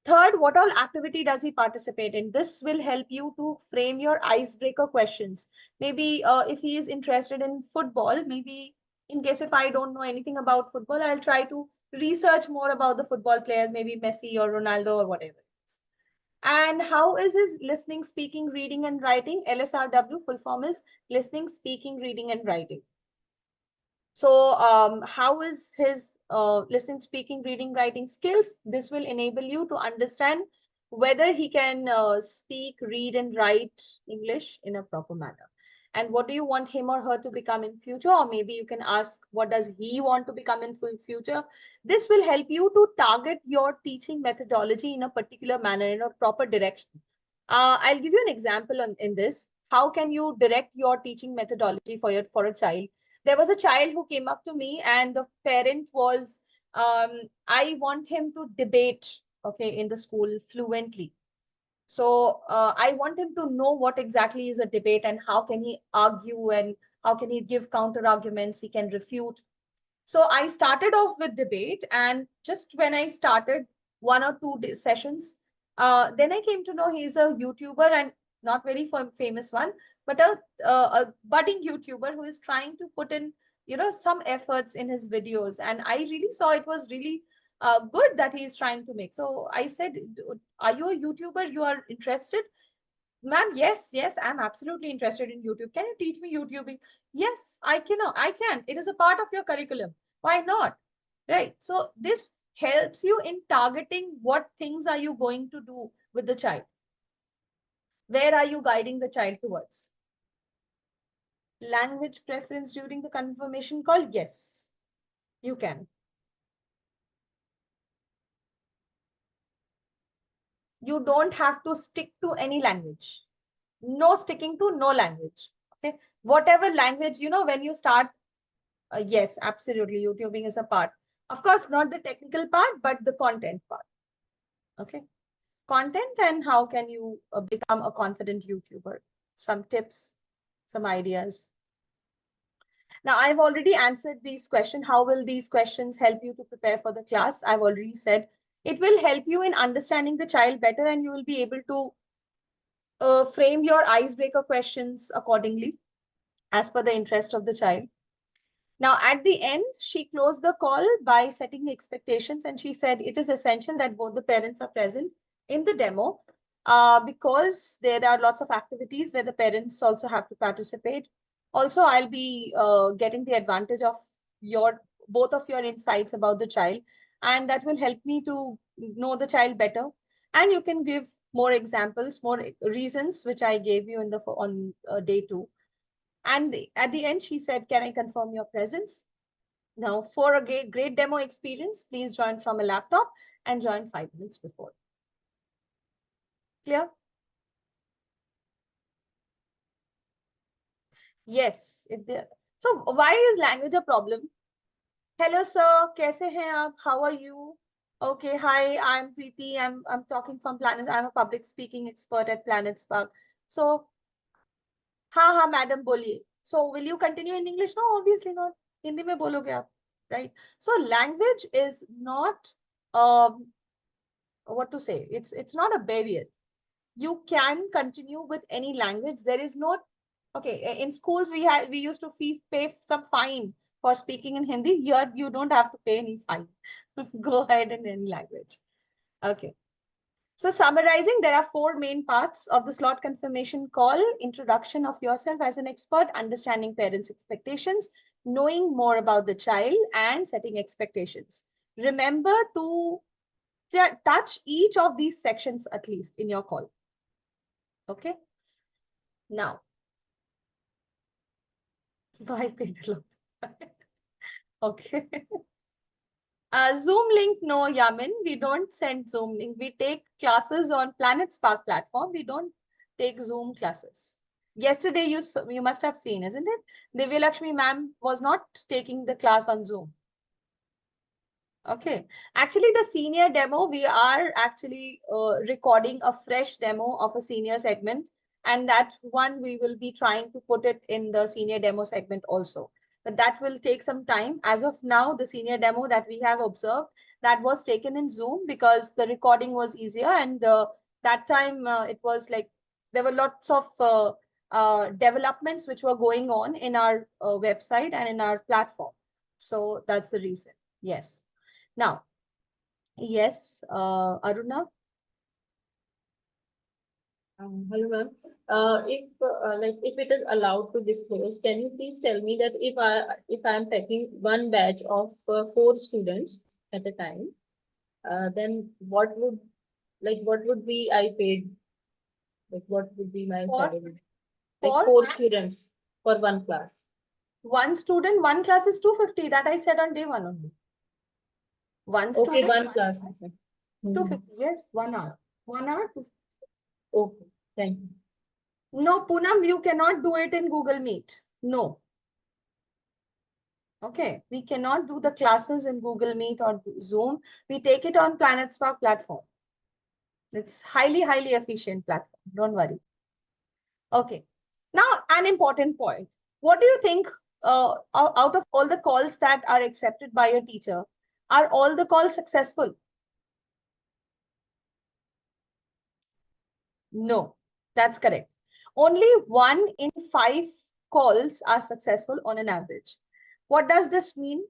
Third, what all activity does he participate in? This will help you to frame your icebreaker questions. Maybe if he is interested in football, maybe in case if I don't know anything about football, I'll try to research more about the football players, maybe Messi or Ronaldo or whatever. And how is his listening, speaking, reading, and writing? LSRW full form is listening, speaking, reading, and writing. So how is his listening, speaking, reading, writing skills? This will enable you to understand whether he can speak, read, and write English in a proper manner. And what do you want him or her to become in future? Or maybe you can ask, what does he want to become in future? This will help you to target your teaching methodology in a particular manner, in a proper direction. I'll give you an example in this. How can you direct your teaching methodology for a child? There was a child who came up to me and the parent was, I want him to debate, okay, in the school fluently. So I want him to know what exactly is a debate and how can he argue and how can he give counter arguments, he can refute. So I started off with debate, and just when I started 1 or 2 sessions, then I came to know he's a YouTuber, and not very famous one, but a budding YouTuber who is trying to put in, some efforts in his videos. And I really saw it was really good that he is trying to make. So I said, are you a YouTuber? You are interested? Ma'am, yes, I'm absolutely interested in YouTube. Can you teach me YouTubing? Yes, I can. It is a part of your curriculum. Why not? Right. So this helps you in targeting what things are you going to do with the child. Where are you guiding the child towards? Language preference during the confirmation call? Yes, you can. You don't have to stick to any language. No sticking to no language. Okay. Whatever language, when you start, yes, absolutely. YouTubing is a part. Of course, not the technical part, but the content part. Okay. Content and how can you become a confident YouTuber? Some tips, some ideas. Now, I've already answered these questions. How will these questions help you to prepare for the class? I've already said it will help you in understanding the child better, and you will be able to frame your icebreaker questions accordingly as per the interest of the child. Now, at the end, she closed the call by setting expectations, and she said it is essential that both the parents are present in the demo because there are lots of activities where the parents also have to participate. Also, I'll be getting the advantage of both of your insights about the child, and that will help me to know the child better. And you can give more examples, more reasons, which I gave you on day 2. And at the end, she said, can I confirm your presence? Now, for a great demo experience, please join from a laptop and join 5 minutes before. Clear? Yes. So why is language a problem? Hello, sir. Kaise hain aap? How are you? Okay, hi, I'm Preeti. I'm talking from Planets. I'm a public speaking expert at Planet Spark. So, ha, madam, boliye. So, will you continue in English? No, obviously not. Hindi mein bologe aap, right? So, language is not, what to say? It's not a barrier. You can continue with any language. There is no, okay, in schools we used to pay some fine for speaking in Hindi. Here you don't have to pay any fine. Go ahead in any language. Okay. So summarizing, there are 4 main parts of the slot confirmation call: introduction of yourself as an expert, understanding parents' expectations, knowing more about the child, and setting expectations. Remember to touch each of these sections at least in your call. Okay. Now, Why paid a lot? Okay. Zoom link, no, Yamin. We don't send Zoom link. We take classes on Planet Spark platform. We don't take Zoom classes. Yesterday, you must have seen, isn't it? Divya Lakshmi ma'am was not taking the class on Zoom. Okay. Actually, the senior demo, we are actually recording a fresh demo of a senior segment. And that one, we will be trying to put it in the senior demo segment also. But that will take some time. As of now, the senior demo that we have observed, that was taken in Zoom because the recording was easier. And that time, it was like, there were lots of developments which were going on in our website and in our platform. So that's the reason. Yes. Now, yes, Aruna. Hello, ma'am. If it is allowed to disclose, can you please tell me that if I am taking one batch of 4 students at a time, then what would be I paid? Like what would be my For- salary? Like for 4 students for one class. One student, one class is 250. That I said on day one only. One Okay, student, one class. Okay. 250. Yes, 1 hour. 1 hour. Okay, thank you. No, Poonam, you cannot do it in Google Meet. No. Okay, we cannot do the classes in Google Meet or Zoom. We take it on Planet Spark platform. It's highly, highly efficient platform. Don't worry. Okay. Now, an important point. What do you think out of all the calls that are accepted by a teacher, are all the calls successful? No, that's correct. Only 1 in 5 calls are successful on an average. What does this mean?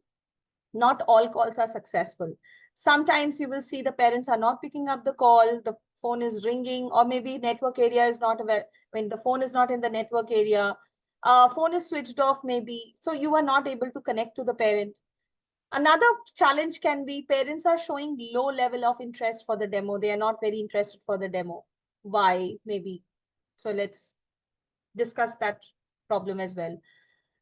Not all calls are successful. Sometimes you will see the parents are not picking up the call, the phone is ringing, or maybe network area is not aware, when the phone is not in the network area, phone is switched off maybe, so you are not able to connect to the parent. Another challenge can be parents are showing low level of interest for the demo. They are not very interested for the demo. Why? Maybe. So let's discuss that problem as well.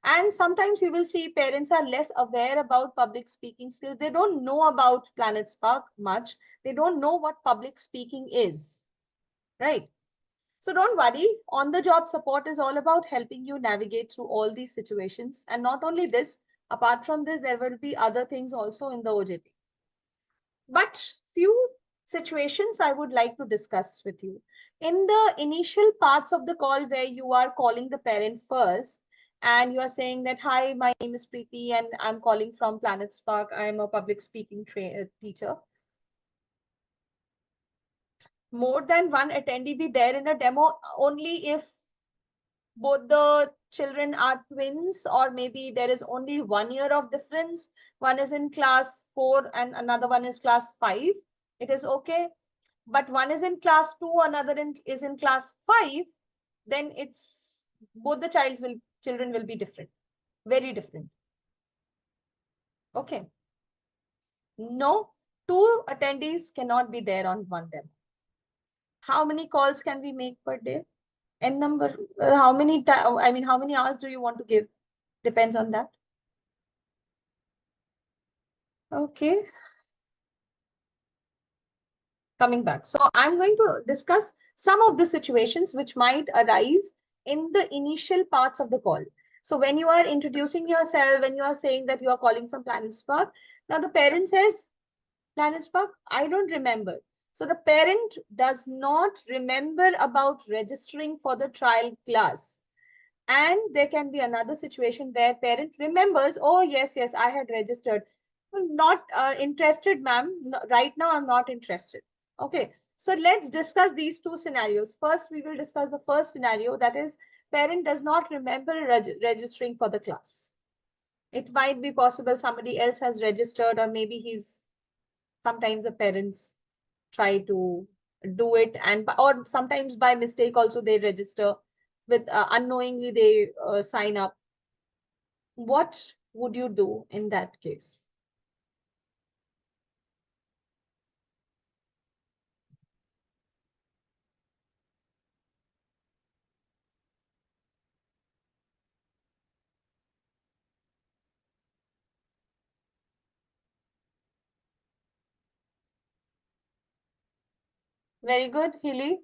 And sometimes you will see parents are less aware about public speaking skills. They don't know about Planet Spark much. They don't know what public speaking is, right? So don't worry, on the job support is all about helping you navigate through all these situations. And not only this, apart from this, there will be other things also in the OJT. But few situations I would like to discuss with you. In the initial parts of the call where you are calling the parent first, and you are saying that, hi, my name is Preeti and I'm calling from Planet Spark. I'm a public speaking teacher. More than one attendee be there in a demo only if both the children are twins, or maybe there is only 1 year of difference. One is in class 4 and another one is class 5. It is okay. But one is in class 2, another is in class 5, then it's both the children will be different, very different. Okay. No, 2 attendees cannot be there on one demo. How many calls can we make per day? N number, how many how many hours do you want to give? Depends on that. Okay. Coming back. So I'm going to discuss some of the situations which might arise in the initial parts of the call. So when you are introducing yourself, when you are saying that you are calling from Planet Spark, now the parent says, Planet Spark, I don't remember. So the parent does not remember about registering for the trial class. And there can be another situation where parent remembers, oh, yes, I had registered. Not interested, ma'am. No, right now, I'm not interested. Okay, so let's discuss these 2 scenarios. First, we will discuss the first scenario, that is, parent does not remember registering for the class. It might be possible somebody else has registered, or maybe sometimes the parents try to do it, or sometimes by mistake also they register with unknowingly they sign up. What would you do in that case? Very good, Healy.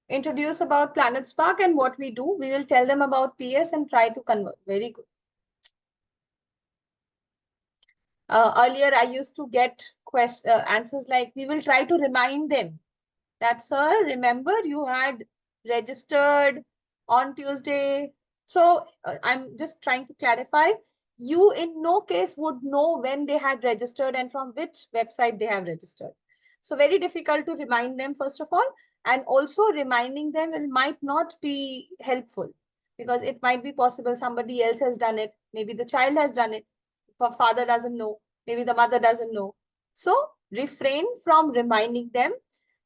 Introduce about Planet Spark and what we do. We will tell them about PS and try to convert. Very good. Earlier, I used to get answers like, we will try to remind them that, sir, remember you had registered on Tuesday. So I'm just trying to clarify. You in no case would know when they had registered and from which website they have registered. So very difficult to remind them, first of all, and also reminding them might not be helpful because it might be possible somebody else has done it. Maybe the child has done it. Father doesn't know. Maybe the mother doesn't know. So refrain from reminding them.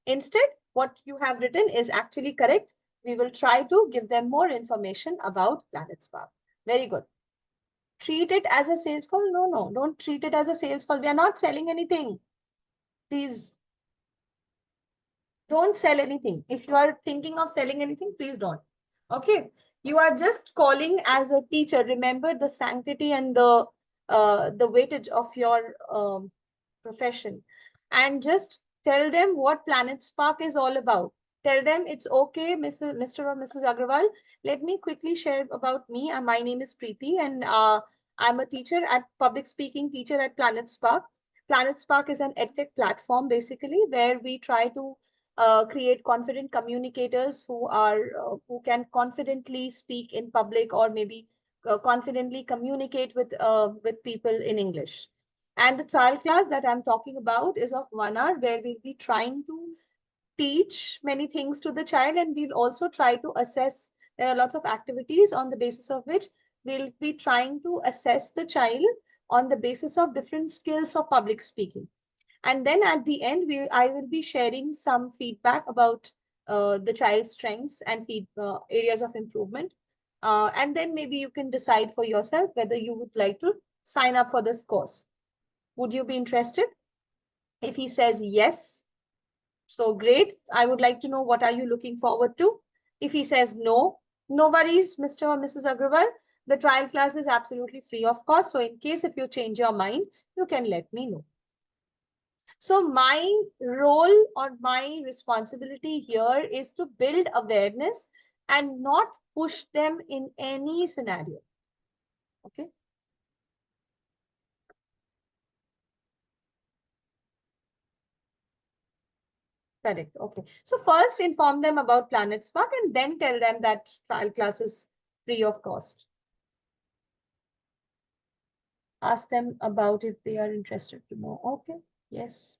Instead, what you have written is actually correct. We will try to give them more information about Planet Spark. Very good. Treat it as a sales call. No, don't treat it as a sales call. We are not selling anything. Please don't sell anything. If you are thinking of selling anything, please don't. Okay. You are just calling as a teacher. Remember the sanctity and the weightage of your profession, and just tell them what Planet Spark is all about. Tell them it's okay, Mr. or Mrs. Agrawal. Let me quickly share about me. My name is Preeti, and I'm a teacher at public speaking teacher at Planet Spark. Planet Spark is an edtech platform basically where we try to create confident communicators who can confidently speak in public or maybe confidently communicate with people in English. And the trial class that I'm talking about is of 1 hour where we'll be trying to teach many things to the child, and we'll also try to assess. There are lots of activities on the basis of which we'll be trying to assess the child on the basis of different skills of public speaking. And then at the end, I will be sharing some feedback about the child's strengths and areas of improvement. And then maybe you can decide for yourself whether you would like to sign up for this course. Would you be interested? If he says yes, so great. I would like to know what are you looking forward to. If he says no, no worries, Mr. or Mrs. Agrawal. The trial class is absolutely free of cost. So in case if you change your mind, you can let me know. So my role or my responsibility here is to build awareness and not push them in any scenario. Okay. Correct. Okay. So first inform them about Planet Spark and then tell them that trial class is free of cost. Ask them about if they are interested to know. Okay. Yes.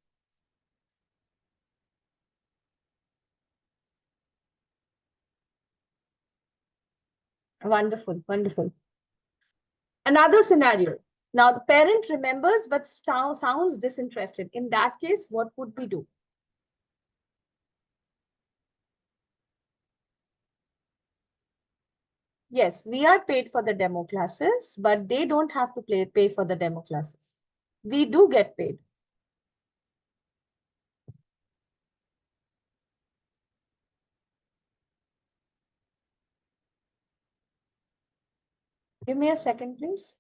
Wonderful. Wonderful. Another scenario. Now the parent remembers but sounds disinterested. In that case, what would we do? Yes, we are paid for the demo classes, but they don't have to pay for the demo classes. We do get paid. Give me a second, please.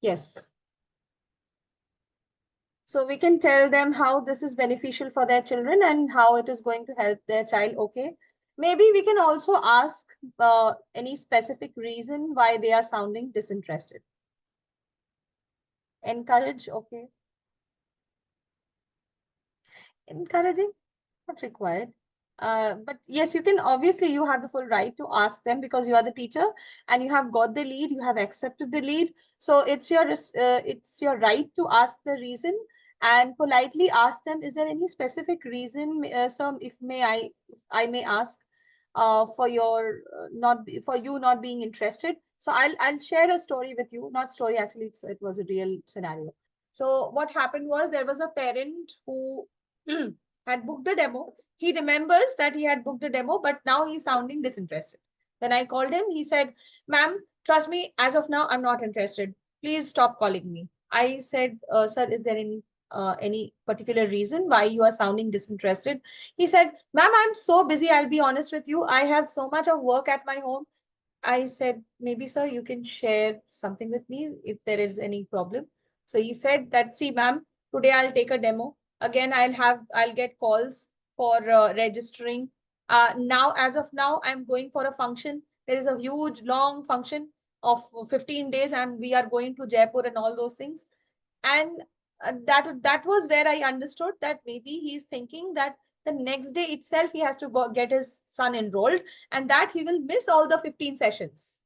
Yes. So we can tell them how this is beneficial for their children and how it is going to help their child. Okay. Maybe we can also ask any specific reason why they are sounding disinterested. Encourage. Okay. Encouraging, not required. But yes, you can, obviously you have the full right to ask them because you are the teacher and you have got the lead, you have accepted the lead. So it's your right to ask the reason and politely ask them, is there any specific reason, sir, if I may ask, for your for you not being interested. So I'll share a story with you. Not story, actually, it was a real scenario. So what happened was, there was a parent who had booked a demo. He remembers that he had booked a demo, but now he's sounding disinterested. Then I called him. He said, "Ma'am, trust me, as of now, I'm not interested. Please stop calling me." I said, "Sir, is there any particular reason why you are sounding disinterested?" He said, "Ma'am, I'm so busy. I'll be honest with you. I have so much of work at my home." I said, "Maybe, sir, you can share something with me if there is any problem." So he said that, "See, ma'am, today I'll take a demo. Again, I'll get calls for registering. Now, as of now, I'm going for a function. There is a huge, long function of 15 days, and we are going to Jaipur and all those things." And that was where I understood that maybe he's thinking that the next day itself he has to go get his son enrolled, and that he will miss all the 15 sessions.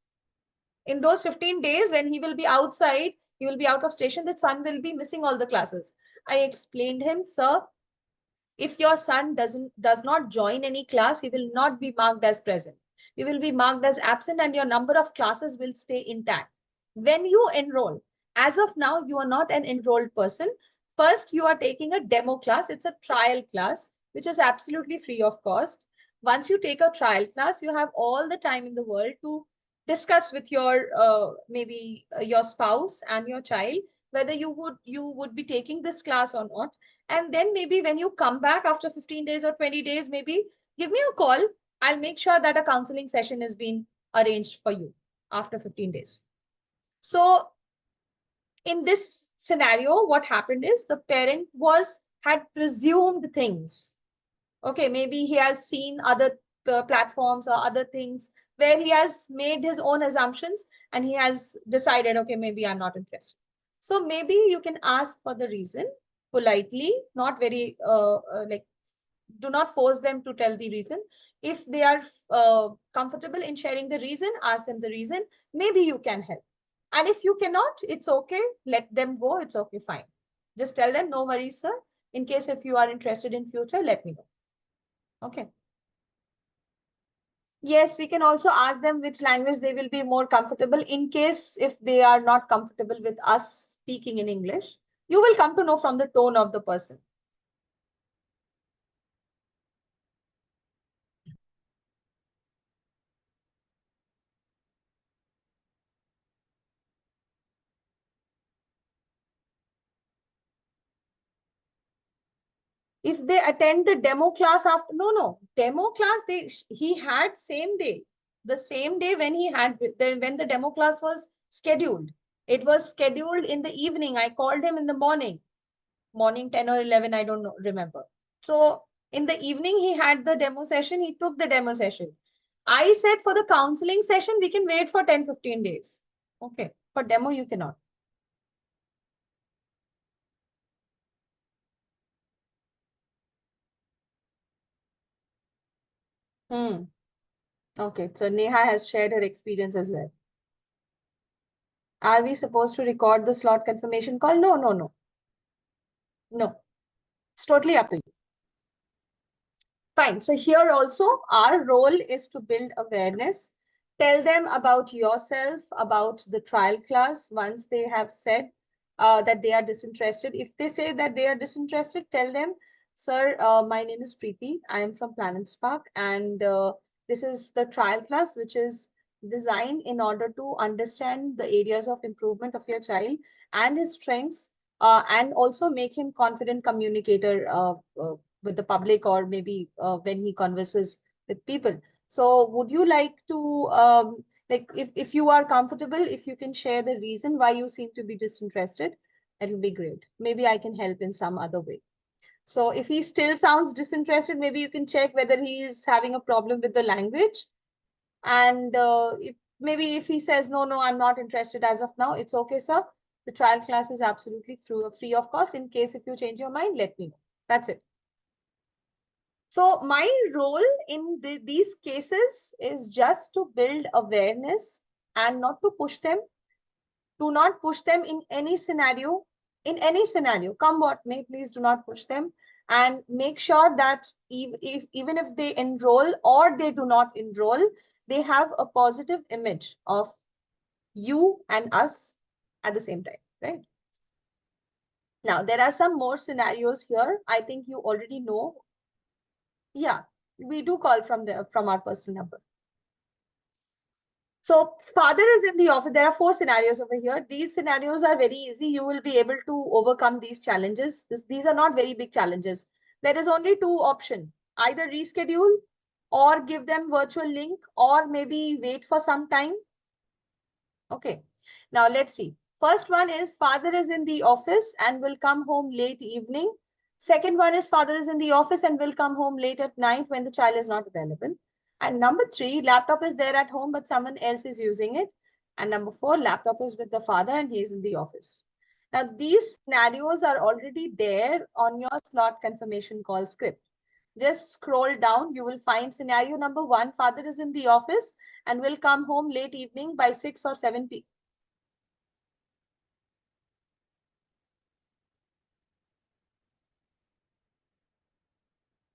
In those 15 days, when he will be outside, he will be out of station, the son will be missing all the classes. I explained him, "Sir, if your son does not join any class, he will not be marked as present. You will be marked as absent, and your number of classes will stay intact. When you enroll, as of now, you are not an enrolled person. First, you are taking a demo class. It's a trial class, which is absolutely free of cost. Once you take a trial class, you have all the time in the world to discuss with your maybe your spouse and your child whether you would be taking this class or not. And then maybe when you come back after 15 days or 20 days, maybe give me a call. I'll make sure that a counseling session is being arranged for you after 15 days. So in this scenario, what happened is the parent had presumed things. Okay, maybe he has seen other platforms or other things where he has made his own assumptions, and he has decided, okay, maybe I'm not interested. So maybe you can ask for the reason politely, not very like, do not force them to tell the reason. If they are comfortable in sharing the reason, ask them the reason. Maybe you can help. And if you cannot, it's okay. Let them go. It's okay, fine. Just tell them, "No worries, sir. In case if you are interested in future, let me know." Okay. Yes, we can also ask them which language they will be more comfortable, in case if they are not comfortable with us speaking in English. You will come to know from the tone of the person. If they attend the demo class after, no, demo class, he had same day, the same day when when the demo class was scheduled. It was scheduled in the evening. I called him in the morning 10 or 11, I don't know, remember. So in the evening, he had the demo session. He took the demo session. I said, for the counseling session, we can wait for 10-15 days. Okay, for demo, you cannot. Okay, so Neha has shared her experience as well. Are we supposed to record the slot confirmation call? No. No, it's totally up to you. Fine. So here also, our role is to build awareness. Tell them about yourself, about the trial class. Once they have said that they are disinterested, if they say that they are disinterested, tell them, "Sir, my name is Preeti. I am from Planet Spark, and this is the trial class, which is designed in order to understand the areas of improvement of your child and his strengths, and also make him confident communicator with the public, or maybe when he converses with people. So would you like to, like, if you are comfortable, if you can share the reason why you seem to be disinterested, it will be great. Maybe I can help in some other way." So if he still sounds disinterested, maybe you can check whether he is having a problem with the language. And maybe if he says, "No, I'm not interested as of now," it's okay, sir. The trial class is absolutely free of cost. In case if you change your mind, let me know. That's it. So my role in these cases is just to build awareness and not to push them. Do not push them in any scenario. In any scenario, come what may, please do not push them. and make sure that even if they enroll or they do not enroll, they have a positive image of you and us at the same time, right? Now, there are some more scenarios here. I think you already know. Yeah, we do call from our personal number. So father is in the office. There are 4 scenarios over here. These scenarios are very easy. You will be able to overcome these challenges. These are not very big challenges. There is only 2 options. Either reschedule or give them virtual link, or maybe wait for some time. Okay. Now let's see. First one is father is in the office and will come home late evening. Second one is father is in the office and will come home late at night when the child is not available. And number 3, laptop is there at home, but someone else is using it. And number 4, laptop is with the father and he is in the office. Now, these scenarios are already there on your slot confirmation call script. Just scroll down. You will find scenario number 1. Father is in the office and will come home late evening by 6 or 7 p.m.